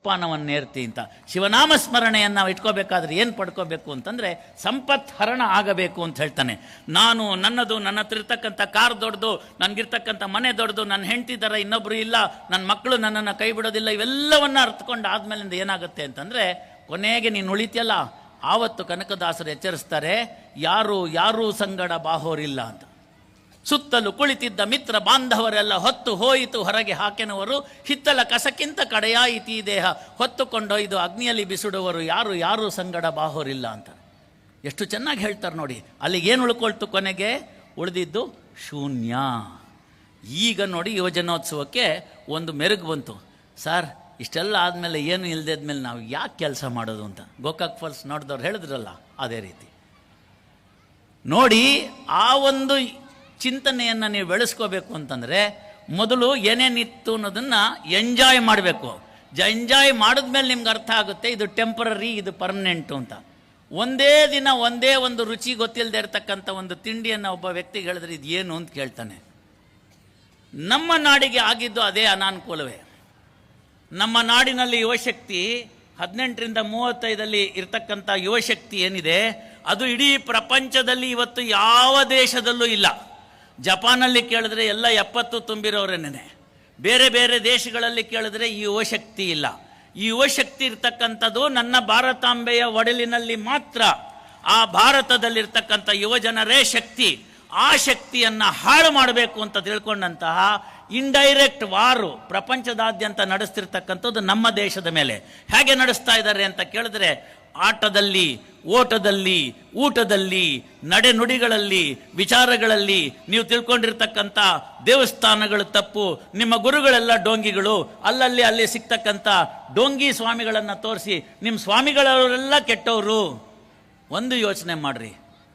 ಪಾನವನ್ನೇರ್ತಿ ಅಂತ. ಶಿವನಾಮ ಸ್ಮರಣೆಯನ್ನು ನಾವು ಇಟ್ಕೋಬೇಕಾದ್ರೆ ಏನು ಪಡ್ಕೋಬೇಕು ಅಂತಂದರೆ ಸಂಪತ್ ಹರಣ ಆಗಬೇಕು ಅಂತ ಹೇಳ್ತಾನೆ. ನನ್ನದು, ನನ್ನ ಹತ್ರ ಇರ್ತಕ್ಕಂಥ ಕಾರ್ ದೊಡ್ಡದು, ನನಗಿರ್ತಕ್ಕಂಥ ಮನೆ ದೊಡ್ಡದು, ನನ್ನ ಹೆಂಡತಿ ಥರ ಇನ್ನೊಬ್ಬರು ಇಲ್ಲ, ನನ್ನ ಮಕ್ಕಳು ನನ್ನನ್ನು ಕೈ ಬಿಡೋದಿಲ್ಲ, ಇವೆಲ್ಲವನ್ನ ಅರ್ಥಕೊಂಡು ಆದಮೇಲಿಂದ ಏನಾಗುತ್ತೆ ಅಂತಂದರೆ ಕೊನೆಗೆ ನೀನು ಉಳಿತಿಯಲ್ಲ, ಆವತ್ತು ಕನಕದಾಸರು ಎಚ್ಚರಿಸ್ತಾರೆ, ಯಾರೂ ಸಂಗಡ ಬಾಹೋರಿಲ್ಲ ಅಂತ. ಸುತ್ತಲೂ ಕುಳಿತಿದ್ದ ಮಿತ್ರ ಬಾಂಧವರೆಲ್ಲ ಹೊತ್ತು ಹೋಯಿತು ಹೊರಗೆ ಹಾಕೆನವರು, ಹಿತ್ತಲ ಕಸಕ್ಕಿಂತ ಕಡೆಯಾಯಿತಿ ದೇಹ ಹೊತ್ತುಕೊಂಡೊಯ್ದು ಅಗ್ನಿಯಲ್ಲಿ ಬಿಸುಡುವರು, ಯಾರು ಸಂಗಡ ಬಾಹೋರಿಲ್ಲ ಅಂತ. ಎಷ್ಟು ಚೆನ್ನಾಗಿ ಹೇಳ್ತಾರೆ ನೋಡಿ. ಅಲ್ಲಿಗೆ ಏನು ಉಳ್ಕೊಳ್ತು? ಕೊನೆಗೆ ಉಳಿದಿದ್ದು ಶೂನ್ಯ. ಈಗ ನೋಡಿ ಯುವಜನೋತ್ಸವಕ್ಕೆ ಒಂದು ಮೆರುಗು ಬಂತು. ಸರ್, ಇಷ್ಟೆಲ್ಲ ಆದಮೇಲೆ ಏನು ಇಲ್ಲದೇದ್ಮೇಲೆ ನಾವು ಯಾಕೆ ಕೆಲಸ ಮಾಡೋದು ಅಂತ ಗೋಕಾಕ್ ಫಾಲ್ಸ್ ನೋಡಿದವ್ರು ಹೇಳಿದ್ರಲ್ಲ, ಅದೇ ರೀತಿ ನೋಡಿ. ಆ ಒಂದು ಚಿಂತನೆಯನ್ನು ನೀವು ಬೆಳೆಸ್ಕೋಬೇಕು ಅಂತಂದರೆ ಮೊದಲು ಏನೇನಿತ್ತು ಅನ್ನೋದನ್ನು ಎಂಜಾಯ್ ಮಾಡಬೇಕು. ಎಂಜಾಯ್ ಮಾಡಿದ್ಮೇಲೆ ನಿಮ್ಗೆ ಅರ್ಥ ಆಗುತ್ತೆ ಇದು ಟೆಂಪರರಿ, ಇದು ಪರ್ಮನೆಂಟು ಅಂತ. ಒಂದೇ ದಿನ ಒಂದೇ ಒಂದು ರುಚಿ ಗೊತ್ತಿಲ್ಲದೆ ಇರತಕ್ಕಂಥ ಒಂದು ತಿಂಡಿಯನ್ನು ಒಬ್ಬ ವ್ಯಕ್ತಿಗೆ ಹೇಳಿದ್ರೆ ಇದು ಏನು ಅಂತ ಕೇಳ್ತಾನೆ. ನಮ್ಮ ನಾಡಿಗೆ ಆಗಿದ್ದು ಅದೇ ಅನಾನುಕೂಲವೇ. ನಮ್ಮ ನಾಡಿನಲ್ಲಿ ಯುವಶಕ್ತಿ 18ರಿಂದ 35 ಇರ್ತಕ್ಕಂಥ ಯುವಶಕ್ತಿ ಏನಿದೆ ಅದು ಇಡೀ ಪ್ರಪಂಚದಲ್ಲಿ ಇವತ್ತು ಯಾವ ದೇಶದಲ್ಲೂ ಇಲ್ಲ. ಜಪಾನಲ್ಲಿ ಕೇಳಿದ್ರೆ ಎಲ್ಲ 70 ತುಂಬಿರೋರೇನೆ. ಬೇರೆ ಬೇರೆ ದೇಶಗಳಲ್ಲಿ ಕೇಳಿದ್ರೆ ಈ ಯುವಶಕ್ತಿ ಇಲ್ಲ. ಈ ಯುವಶಕ್ತಿ ಇರ್ತಕ್ಕಂಥದ್ದು ನನ್ನ ಭಾರತಾಂಬೆಯ ಒಡಲಿನಲ್ಲಿ ಮಾತ್ರ. ಆ ಭಾರತದಲ್ಲಿರ್ತಕ್ಕಂಥ ಯುವಜನರೇ ಶಕ್ತಿ. ಆ ಶಕ್ತಿಯನ್ನು ಹಾಳು ಮಾಡಬೇಕು ಅಂತ ತಿಳ್ಕೊಂಡಂತಹ ಇಂಡೈರೆಕ್ಟ್ ವಾರು ಪ್ರಪಂಚದಾದ್ಯಂತ ನಡೆಸ್ತಿರ್ತಕ್ಕಂಥದ್ದು ನಮ್ಮ ದೇಶದ ಮೇಲೆ. ಹೇಗೆ ನಡೆಸ್ತಾ ಇದ್ದಾರೆ ಅಂತ ಕೇಳಿದ್ರೆ, ಆಟದಲ್ಲಿ, ಓಟದಲ್ಲಿ, ಊಟದಲ್ಲಿ, ನಡೆನುಡಿಗಳಲ್ಲಿ, ವಿಚಾರಗಳಲ್ಲಿ ನೀವು ತಿಳ್ಕೊಂಡಿರ್ತಕ್ಕಂಥ ದೇವಸ್ಥಾನಗಳು ತಪ್ಪು, ನಿಮ್ಮ ಗುರುಗಳೆಲ್ಲ ಡೋಂಗಿಗಳು, ಅಲ್ಲಿ ಸಿಗ್ತಕ್ಕಂಥ ಡೋಂಗಿ ಸ್ವಾಮಿಗಳನ್ನು ತೋರಿಸಿ ನಿಮ್ಮ ಸ್ವಾಮಿಗಳವರೆಲ್ಲ ಕೆಟ್ಟವರು. ಒಂದು ಯೋಚನೆ ಮಾಡ್ರಿ,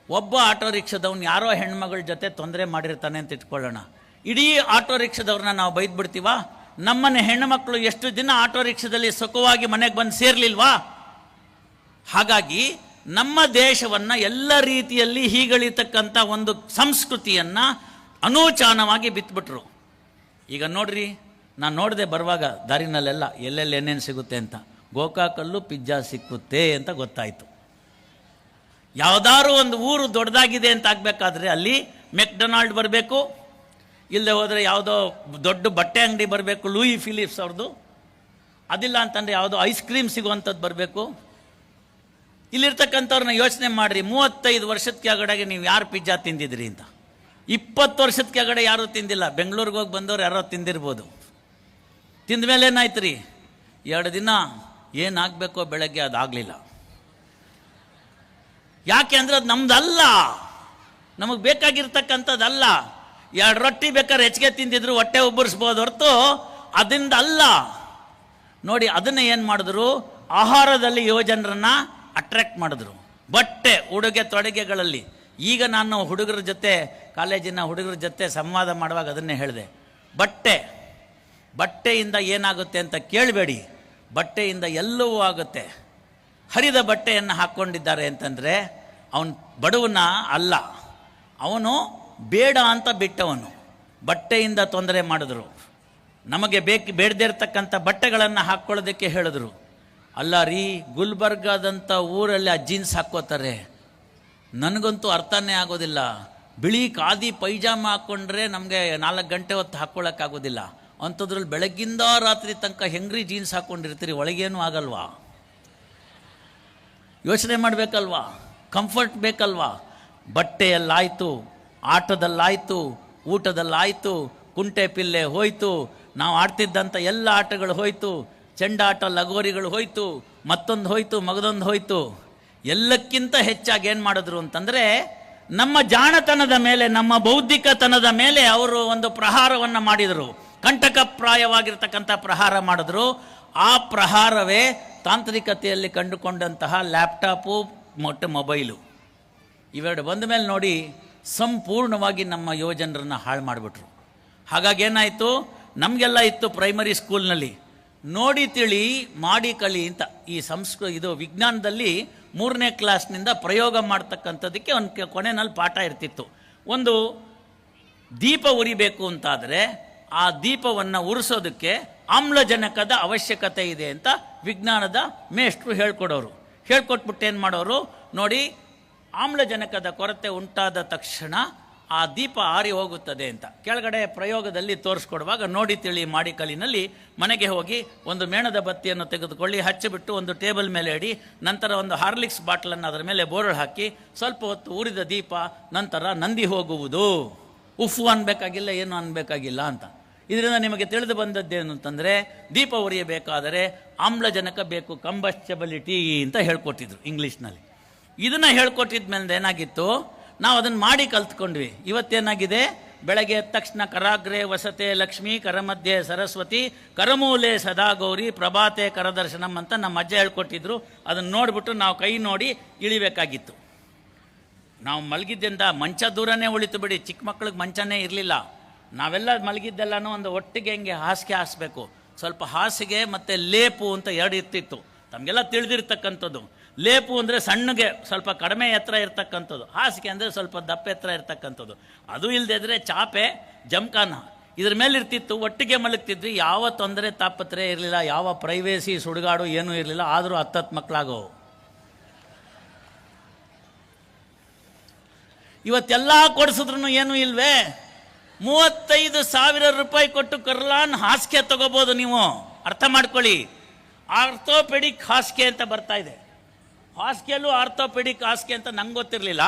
ಒಬ್ಬ ಆಟೋ ರಿಕ್ಷಾದವ್ನು ಯಾರೋ ಹೆಣ್ಮಗಳ ಜೊತೆ ತೊಂದರೆ ಮಾಡಿರ್ತಾನೆ ಅಂತ ಇಟ್ಕೊಳ್ಳೋಣ. ಇಡೀ ಆಟೋ ರಿಕ್ಷಾದವ್ರನ್ನ ನಾವು ಬೈದ್ಬಿಡ್ತೀವ? ನಮ್ಮನೆ ಹೆಣ್ಣುಮಕ್ಕಳು ಎಷ್ಟು ದಿನ ಆಟೋ ರಿಕ್ಷಾದಲ್ಲಿ ಸುಖವಾಗಿ ಮನೆಗೆ ಬಂದು ಸೇರ್ಲಿಲ್ವಾ? ಹಾಗಾಗಿ ನಮ್ಮ ದೇಶವನ್ನು ಎಲ್ಲ ರೀತಿಯಲ್ಲಿ ಹೀಗಳಿತಕ್ಕಂಥ ಒಂದು ಸಂಸ್ಕೃತಿಯನ್ನು ಅನೂಚಾನವಾಗಿ ಬಿತ್ಬಿಟ್ರು. ಈಗ ನೋಡ್ರಿ, ನಾನು ನೋಡಿದೆ ಬರುವಾಗ ದಾರಿನಲ್ಲೆಲ್ಲ ಎಲ್ಲೆಲ್ಲಿ ಏನೇನು ಸಿಗುತ್ತೆ ಅಂತ. ಗೋಕಾಕಲ್ಲೂ ಪಿಜ್ಜಾ ಸಿಕ್ಕುತ್ತೆ ಅಂತ ಗೊತ್ತಾಯಿತು. ಯಾವುದಾದ್ರು ಒಂದು ಊರು ದೊಡ್ಡದಾಗಿದೆ ಅಂತ ಆಗಬೇಕಾದ್ರೆ ಅಲ್ಲಿ ಮೆಕ್ಡೊನಾಲ್ಡ್ ಬರಬೇಕು, ಇಲ್ಲದೆ ಹೋದರೆ ಯಾವುದೋ ದೊಡ್ಡ ಬಟ್ಟೆ ಅಂಗಡಿ ಬರಬೇಕು, ಲೂಯಿ ಫಿಲಿಪ್ಸ್ ಅವ್ರದ್ದು. ಅದಿಲ್ಲ ಅಂತಂದರೆ ಯಾವುದೋ ಐಸ್ ಕ್ರೀಮ್ ಸಿಗುವಂಥದ್ದು ಬರಬೇಕು. ಇಲ್ಲಿರ್ತಕ್ಕಂಥವ್ರನ್ನ ಯೋಚನೆ ಮಾಡಿರಿ, 35 ವರ್ಷದ ಕೆಳಗಡೆಗೆ ನೀವು ಯಾರು ಪಿಜ್ಜಾ ತಿಂದಿದ್ರಿ ಅಂತ. 20 ವರ್ಷದ ಕೆಳಗಡೆ ಯಾರೂ ತಿಂದಿಲ್ಲ. ಬೆಂಗಳೂರಿಗೆ ಹೋಗಿ ಬಂದವ್ರು ಯಾರೋ ತಿಂದಿರ್ಬೋದು. ತಿಂದ ಮೇಲೆ ಏನಾಯ್ತು ರೀ, 2 ದಿನ ಏನಾಗಬೇಕೋ ಬೆಳಗ್ಗೆ ಅದಾಗಲಿಲ್ಲ. ಯಾಕೆ ಅಂದರೆ ಅದು ನಮ್ದಲ್ಲ, ನಮಗೆ ಬೇಕಾಗಿರ್ತಕ್ಕಂಥದ್ದಲ್ಲ. 2 ರೊಟ್ಟಿ ಬೇಕಾದ್ರೆ ಹೆಚ್ಚಿಗೆ ತಿಂದಿದ್ರು ಹೊಟ್ಟೆ ಉಬ್ಬರಿಸ್ಬೋದು ಹೊರತು ಅದರಿಂದ ಅಲ್ಲ. ನೋಡಿ, ಅದನ್ನು ಏನು ಮಾಡಿದ್ರು, ಆಹಾರದಲ್ಲಿ ಯುವಜನರನ್ನು ಅಟ್ರಾಕ್ಟ್ ಮಾಡಿದ್ರು. ಬಟ್ಟೆ, ಉಡುಗೆ ತೊಡುಗೆಗಳಲ್ಲಿ. ಈಗ ನಾನು ಹುಡುಗರ ಜೊತೆ, ಕಾಲೇಜಿನ ಹುಡುಗರ ಜೊತೆ ಸಂವಾದ ಮಾಡುವಾಗ ಅದನ್ನೇ ಹೇಳಿದೆ. ಬಟ್ಟೆಯಿಂದ ಏನಾಗುತ್ತೆ ಅಂತ ಕೇಳಬೇಡಿ, ಬಟ್ಟೆಯಿಂದ ಎಲ್ಲವೂ ಆಗುತ್ತೆ. ಹರಿದ ಬಟ್ಟೆಯನ್ನು ಹಾಕ್ಕೊಂಡಿದ್ದಾರೆ ಅಂತಂದರೆ ಅವನು ಬಡವನ ಅಲ್ಲ, ಅವನು ಬೇಡ ಅಂತ ಬಿಟ್ಟವನು. ಬಟ್ಟೆಯಿಂದ ತೊಂದರೆ ಮಾಡಿದ್ರು. ನಮಗೆ ಬೇಡದೇ ಇರ್ತಕ್ಕಂಥ ಬಟ್ಟೆಗಳನ್ನು ಹಾಕ್ಕೊಳ್ಳೋದಕ್ಕೆ ಹೇಳಿದ್ರು. ಅಲ್ಲ ರೀ, ಗುಲ್ಬರ್ಗಾದಂಥ ಊರಲ್ಲಿ ಆ ಜೀನ್ಸ್ ಹಾಕ್ಕೋತಾರೆ. ನನಗಂತೂ ಅರ್ಥನೇ ಆಗೋದಿಲ್ಲ. ಬಿಳಿ ಖಾದಿ ಪೈಜಾಮ ಹಾಕ್ಕೊಂಡ್ರೆ ನಮಗೆ 4 ಗಂಟೆ ಹೊತ್ತು ಹಾಕ್ಕೊಳ್ಳೋಕ್ಕಾಗೋದಿಲ್ಲ. ಅಂಥದ್ರಲ್ಲಿ ಬೆಳಗ್ಗಿಂದ ರಾತ್ರಿ ತನಕ ಹೆಂಗ್ರಿ ಜೀನ್ಸ್ ಹಾಕ್ಕೊಂಡಿರ್ತೀರಿ, ಒಳಗೇನೂ ಆಗಲ್ವಾ? ಯೋಚನೆ ಮಾಡಬೇಕಲ್ವಾ? ಕಂಫರ್ಟ್ ಬೇಕಲ್ವಾ? ಬಟ್ಟೆಯಲ್ಲಾಯಿತು, ಆಟದಲ್ಲಾಯಿತು, ಊಟದಲ್ಲಾಯಿತು, ಕುಂಟೆ ಪಿಲ್ಲೆ ಹೋಯ್ತು, ನಾವು ಆಡ್ತಿದ್ದಂಥ ಎಲ್ಲ ಆಟಗಳು ಹೋಯ್ತು, ಚೆಂಡಾಟ, ಲಗೋರಿಗಳು ಹೋಯ್ತು, ಮತ್ತೊಂದು ಹೋಯ್ತು, ಮಗದೊಂದು ಹೋಯ್ತು. ಎಲ್ಲಕ್ಕಿಂತ ಹೆಚ್ಚಾಗಿ ಏನು ಮಾಡಿದ್ರು ಅಂತಂದರೆ ನಮ್ಮ ಜಾಣತನದ ಮೇಲೆ, ನಮ್ಮ ಬೌದ್ಧಿಕತನದ ಮೇಲೆ ಅವರು ಒಂದು ಪ್ರಹಾರವನ್ನು ಮಾಡಿದರು. ಕಂಟಕಪ್ರಾಯವಾಗಿರ್ತಕ್ಕಂಥ ಪ್ರಹಾರ ಮಾಡಿದ್ರು. ಆ ಪ್ರಹಾರವೇ ತಾಂತ್ರಿಕತೆಯಲ್ಲಿ ಕಂಡುಕೊಂಡಂತಹ ಲ್ಯಾಪ್ಟಾಪು ಮತ್ತು ಮೊಬೈಲು. ಇವೆರಡು ಬಂದ ಮೇಲೆ ನೋಡಿ, ಸಂಪೂರ್ಣವಾಗಿ ನಮ್ಮ ಯುವಜನರನ್ನು ಹಾಳು ಮಾಡಿಬಿಟ್ರು. ಹಾಗಾಗಿ ಏನಾಯಿತು, ನಮಗೆಲ್ಲ ಇತ್ತು ಪ್ರೈಮರಿ ಸ್ಕೂಲ್ನಲ್ಲಿ ನೋಡಿ ತಿಳಿ ಮಾಡಿ ಕಲಿ ಅಂತ. ಈ ಇದು ವಿಜ್ಞಾನದಲ್ಲಿ 3ನೇ ಕ್ಲಾಸ್ನಿಂದ ಪ್ರಯೋಗ ಮಾಡ್ತಕ್ಕಂಥದ್ದಕ್ಕೆ ಒಂದು ಕೊನೆಯಲ್ಲಿ ಪಾಠ ಇರ್ತಿತ್ತು. ಒಂದು ದೀಪ ಉರಿಬೇಕು ಅಂತಾದರೆ ಆ ದೀಪವನ್ನು ಉರಿಸೋದಕ್ಕೆ ಆಮ್ಲಜನಕದ ಅವಶ್ಯಕತೆ ಇದೆ ಅಂತ ವಿಜ್ಞಾನದ ಮೇಷ್ಟ್ರು ಹೇಳ್ಕೊಟ್ಬಿಟ್ಟು ಏನು ಮಾಡೋರು ನೋಡಿ, ಆಮ್ಲಜನಕದ ಕೊರತೆ ಉಂಟಾದ ತಕ್ಷಣ ಆ ದೀಪ ಆರಿ ಹೋಗುತ್ತದೆ ಅಂತ ಕೆಳಗಡೆ ಪ್ರಯೋಗದಲ್ಲಿ ತೋರಿಸ್ಕೊಡುವಾಗ ನೋಡಿ ತಿಳಿ ಮಾಡಿ ಕಲಿನಲ್ಲಿ ಮನೆಗೆ ಹೋಗಿ ಒಂದು ಮೇಣದ ಬತ್ತಿಯನ್ನು ತೆಗೆದುಕೊಳ್ಳಿ, ಹಚ್ಚಿಬಿಟ್ಟು ಒಂದು ಟೇಬಲ್ ಮೇಲೆ ಇಡಿ, ನಂತರ ಒಂದು ಹಾರ್ಲಿಕ್ಸ್ ಬಾಟ್ಲನ್ನು ಅದರ ಮೇಲೆ ಬೋರ್ಡ್ ಹಾಕಿ ಸ್ವಲ್ಪ ಹೊತ್ತು ಉರಿದ ದೀಪ ನಂತರ ನಂದಿ ಹೋಗುವುದು. ಉಫು ಅನ್ಬೇಕಾಗಿಲ್ಲ, ಏನು ಅನ್ಬೇಕಾಗಿಲ್ಲ ಅಂತ. ಇದರಿಂದ ನಿಮಗೆ ತಿಳಿದು ಬಂದದ್ದೇನು ಅಂತಂದರೆ, ದೀಪ ಉರಿಯಬೇಕಾದರೆ ಆಮ್ಲಜನಕ ಬೇಕು, ಕಂಬಸ್ಟಬಿಲಿಟಿ ಅಂತ ಹೇಳ್ಕೊಟ್ಟಿದ್ರು ಇಂಗ್ಲೀಷ್ನಲ್ಲಿ. ಇದನ್ನು ಹೇಳ್ಕೊಟ್ಟಿದ ಮೇಲೆ ಏನಾಗಿತ್ತು, ನಾವು ಅದನ್ನು ಮಾಡಿ ಕಲ್ತ್ಕೊಂಡ್ವಿ. ಇವತ್ತೇನಾಗಿದೆ, ಬೆಳಗ್ಗೆ ಎದ್ದ ತಕ್ಷಣ ಕರಾಗ್ರೆ ವಸತೆ ಲಕ್ಷ್ಮಿ, ಕರಮಧ್ಯೆ ಸರಸ್ವತಿ, ಕರಮೂಲೆ ಸದಾ ಗೌರಿ, ಪ್ರಭಾತೆ ಕರದರ್ಶನಂ ಅಂತ ನಮ್ಮ ಅಜ್ಜ ಹೇಳ್ಕೊಟ್ಟಿದ್ರು. ಅದನ್ನು ನೋಡಿಬಿಟ್ಟು ನಾವು ಕೈ ನೋಡಿ ಇಳಿಬೇಕಾಗಿತ್ತು. ನಾವು ಮಲಗಿದ್ದರಿಂದ ಮಂಚ ದೂರನೇ ಉಳಿತು ಬಿಡಿ, ಚಿಕ್ಕ ಮಕ್ಳಿಗೆ ಮಂಚನೇ ಇರಲಿಲ್ಲ. ನಾವೆಲ್ಲ ಮಲಗಿದ್ದೆಲ್ಲನೂ ಒಂದು ಒಟ್ಟಿಗೆ ಹಿಂಗೆ ಹಾಸಿಗೆ ಹಾಸಬೇಕು. ಸ್ವಲ್ಪ ಹಾಸಿಗೆ ಮತ್ತು ಲೇಪು ಅಂತ ಎರಡು ಇರ್ತಿತ್ತು, ತಮಗೆಲ್ಲ ತಿಳಿದಿರ್ತಕ್ಕಂಥದ್ದು. ಲೇಪು ಅಂದರೆ ಸಣ್ಣಗೆ ಸ್ವಲ್ಪ ಕಡಿಮೆ ಎತ್ತರ ಇರ್ತಕ್ಕಂಥದ್ದು, ಹಾಸಿಗೆ ಅಂದರೆ ಸ್ವಲ್ಪ ದಪ್ಪ ಎತ್ತರ ಇರ್ತಕ್ಕಂಥದ್ದು. ಅದು ಇಲ್ಲದಿದ್ರೆ ಚಾಪೆ ಜಮ್ಖಾನ ಇದ್ರ ಮೇಲೆ ಇರ್ತಿತ್ತು. ಒಟ್ಟಿಗೆ ಮಲಗ್ತಿದ್ವಿ, ಯಾವ ತೊಂದರೆ ತಾಪತ್ರೆ ಇರಲಿಲ್ಲ, ಯಾವ ಪ್ರೈವೇಸಿ ಸುಡುಗಾಡು ಏನೂ ಇರಲಿಲ್ಲ. ಆದರೂ 10 ಮಕ್ಕಳಾಗೋ. ಇವತ್ತೆಲ್ಲ ಕೊಡಿಸಿದ್ರು ಏನೂ ಇಲ್ವೇ. 35,000 ರೂಪಾಯಿ ಕೊಟ್ಟು ಕರ್ಲಾನ್ ಹಾಸಿಗೆ ತಗೋಬೋದು ನೀವು. ಅರ್ಥ ಮಾಡ್ಕೊಳ್ಳಿ, ಆರ್ಥೋಪೆಡಿಕ್ ಹಾಸಿಗೆ ಅಂತ ಬರ್ತಾ ಇದೆ. ಹಾಸಿಗೆಯಲ್ಲೂ ಆರ್ಥೋಪೆಡಿಕ್ ಹಾಸಿಗೆ ಅಂತ ನಂಗೆ ಗೊತ್ತಿರಲಿಲ್ಲ,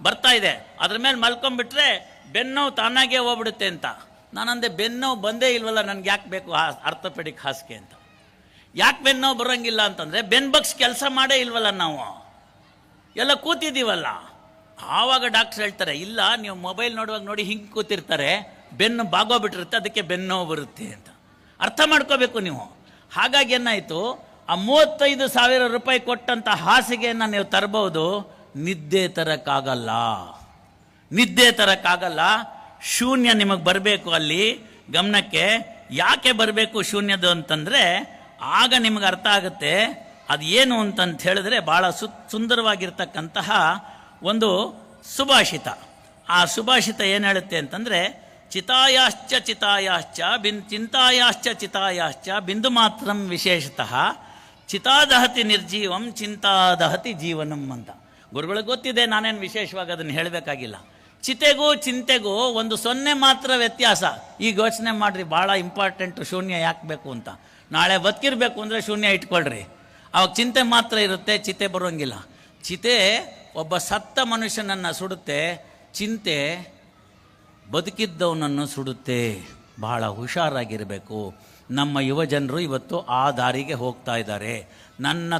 ಬರ್ತಾ ಇದೆ. ಅದ್ರ ಮೇಲೆ ಮಲ್ಕೊಂಡ್ಬಿಟ್ರೆ ಬೆನ್ನೋವು ತಾನಾಗೇ ಹೋಗ್ಬಿಡುತ್ತೆ ಅಂತ. ನಾನಂದೆ ಬೆನ್ನೋವು ಬಂದೇ ಇಲ್ವಲ್ಲ, ನನಗೆ ಯಾಕೆ ಬೇಕು ಆರ್ಥೋಪೆಡಿಕ್ ಹಾಸಿಗೆ ಅಂತ. ಯಾಕೆ ಬೆನ್ನೋವು ಬರೋಂಗಿಲ್ಲ ಅಂತಂದರೆ, ಬೆನ್ ಬಗ್ಸ್ ಕೆಲಸ ಮಾಡೇ ಇಲ್ವಲ್ಲ, ನಾವು ಎಲ್ಲ ಕೂತಿದ್ದೀವಲ್ಲ. ಆವಾಗ ಡಾಕ್ಟ್ರ್ ಹೇಳ್ತಾರೆ, ಇಲ್ಲ ನೀವು ಮೊಬೈಲ್ ನೋಡುವಾಗ ನೋಡಿ ಹಿಂಗೆ ಕೂತಿರ್ತಾರೆ, ಬೆನ್ನು ಬಾಗೋಗ್ಬಿಟ್ಟಿರುತ್ತೆ, ಅದಕ್ಕೆ ಬೆನ್ನೋವು ಬರುತ್ತೆ ಅಂತ. ಅರ್ಥ ಮಾಡ್ಕೋಬೇಕು ನೀವು. ಹಾಗಾಗಿ ಏನಾಯಿತು, ಆ 35,000 ರೂಪಾಯಿ ಕೊಟ್ಟಂಥ ಹಾಸಿಗೆಯನ್ನು ನೀವು ತರಬಹುದು, ನಿದ್ದೆ ತರಕ್ಕಾಗಲ್ಲ. ಶೂನ್ಯ ನಿಮಗೆ ಬರಬೇಕು ಅಲ್ಲಿ ಗಮನಕ್ಕೆ. ಯಾಕೆ ಬರಬೇಕು ಶೂನ್ಯದು ಅಂತಂದರೆ, ಆಗ ನಿಮಗೆ ಅರ್ಥ ಆಗುತ್ತೆ ಅದು ಏನು ಅಂತಂತ ಹೇಳಿದ್ರೆ, ಭಾಳ ಸುಂದರವಾಗಿರ್ತಕ್ಕಂತಹ ಒಂದು ಸುಭಾಷಿತ. ಆ ಸುಭಾಷಿತ ಏನು ಹೇಳುತ್ತೆ ಅಂತಂದರೆ, ಚಿಂತಾಯಾಶ್ಚ ಬಿಂದು ಮಾತ್ರಂ ವಿಶೇಷತಃ ಚಿತಾದಹತಿ ನಿರ್ಜೀವಂ ಚಿಂತಾದಹತಿ ಜೀವನಂ ಅಂತ. ಗುರುಗಳಿಗೆ ಗೊತ್ತಿದೆ, ನಾನೇನು ವಿಶೇಷವಾಗಿ ಅದನ್ನು ಹೇಳಬೇಕಾಗಿಲ್ಲ. ಚಿತೆಗೂ ಚಿಂತೆಗೂ 1 ಮಾತ್ರ ವ್ಯತ್ಯಾಸ. ಈಗ ಯೋಚನೆ ಮಾಡಿರಿ, ಭಾಳ ಇಂಪಾರ್ಟೆಂಟು ಶೂನ್ಯ ಯಾಕೆ ಬೇಕು ಅಂತ. ನಾಳೆ ಬದುಕಿರಬೇಕು ಅಂದರೆ ಶೂನ್ಯ ಇಟ್ಕೊಳ್ರಿ, ಅವಾಗ ಚಿಂತೆ ಮಾತ್ರ ಇರುತ್ತೆ, ಚಿತೆ ಬರೋಂಗಿಲ್ಲ. ಚಿತೆ ಒಬ್ಬ ಸತ್ತ ಮನುಷ್ಯನನ್ನು ಸುಡುತ್ತೆ, ಚಿಂತೆ ಬದುಕಿದ್ದವನನ್ನು ಸುಡುತ್ತೆ. ಬಹಳ ಹುಷಾರಾಗಿರಬೇಕು. ನಮ್ಮ ಯುವಜನರು ಇವತ್ತು ಆ ದಾರಿಗೆ ಹೋಗ್ತಾ ಇದ್ದಾರೆ. ನನ್ನ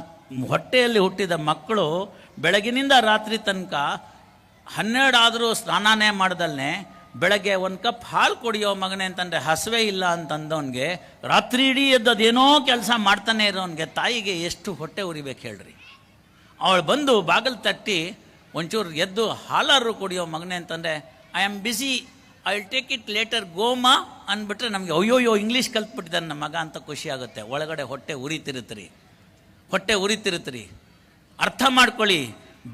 ಹೊಟ್ಟೆಯಲ್ಲಿ ಹುಟ್ಟಿದ ಮಕ್ಕಳು ಬೆಳಗಿನಿಂದ ರಾತ್ರಿ ತನಕ 12 ಆದರೂ ಸ್ನಾನನೇ ಮಾಡ್ದಲ್ಲೇ ಬೆಳಗ್ಗೆ 1 ಕಪ್ ಹಾಲು ಕುಡಿಯೋ ಮಗನೇ ಅಂತಂದರೆ ಹಸುವೆ ಇಲ್ಲ ಅಂತಂದವನಿಗೆ, ರಾತ್ರಿ ಇಡೀ ಎದ್ದು ಅದೇನೋ ಕೆಲಸ ಮಾಡ್ತಾನೆ ಇರೋನಿಗೆ ತಾಯಿಗೆ ಎಷ್ಟು ಹೊಟ್ಟೆ ಉರಿಬೇಕು ಹೇಳ್ರಿ. ಅವಳು ಬಂದು ಬಾಗಿಲು ತಟ್ಟಿ ಒಂಚೂರು ಎದ್ದು ಹಾಲಾರು ಕುಡಿಯೋ ಮಗನೇ ಅಂತಂದರೆ, I am busy, I will take it later ಗೋಮಾ ಅಂದ್ಬಿಟ್ರೆ ನಮಗೆ ಅಯ್ಯೋಯ್ಯೋ ಇಂಗ್ಲೀಷ್ ಕಲ್ತ್ಬಿಟ್ಟಿದ್ದಾನೆ ನಮ್ಮ ಮಗ ಅಂತ ಖುಷಿ ಆಗುತ್ತೆ. ಒಳಗಡೆ ಹೊಟ್ಟೆ ಉರಿತಿರುತ್ತೀರಿ. ಅರ್ಥ ಮಾಡ್ಕೊಳ್ಳಿ,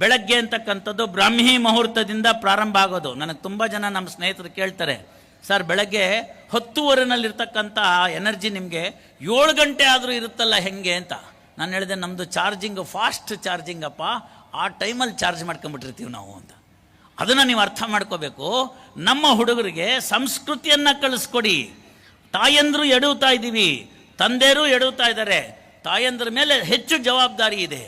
ಬೆಳಗ್ಗೆ ಅಂತಕ್ಕಂಥದ್ದು ಬ್ರಾಹ್ಮಿ ಮುಹೂರ್ತದಿಂದ ಪ್ರಾರಂಭ ಆಗೋದು. ನನಗೆ ತುಂಬ ಜನ ನಮ್ಮ ಸ್ನೇಹಿತರು ಕೇಳ್ತಾರೆ, ಸರ್ ಬೆಳಗ್ಗೆ 10:15ನಲ್ಲಿರ್ತಕ್ಕಂಥ ಎನರ್ಜಿ ನಿಮಗೆ 7 ಗಂಟೆ ಆದರೂ ಇರುತ್ತಲ್ಲ ಹೆಂಗೆ ಅಂತ. ನಾನು ಹೇಳಿದೆ, ನಮ್ಮದು ಚಾರ್ಜಿಂಗ್ ಫಾಸ್ಟ್ ಚಾರ್ಜಿಂಗಪ್ಪ, ಆ ಟೈಮಲ್ಲಿ ಚಾರ್ಜ್ ಮಾಡ್ಕೊಂಬಿಟ್ಟಿರ್ತೀವಿ ನಾವು ಅಂತ. ಅದನ್ನು ನೀವು ಅರ್ಥ ಮಾಡ್ಕೋಬೇಕು. ನಮ್ಮ ಹುಡುಗರಿಗೆ ಸಂಸ್ಕೃತಿಯನ್ನು ಕಳಿಸ್ಕೊಡಿ. ತಾಯಂದರು ಎಡುತ್ತಾ ಇದ್ದೀವಿ, ತಂದೆಯರು ಎಡುತ್ತಾ ಇದ್ದಾರೆ. ತಾಯಂದ್ರ ಮೇಲೆ ಹೆಚ್ಚು ಜವಾಬ್ದಾರಿ ಇದೆ.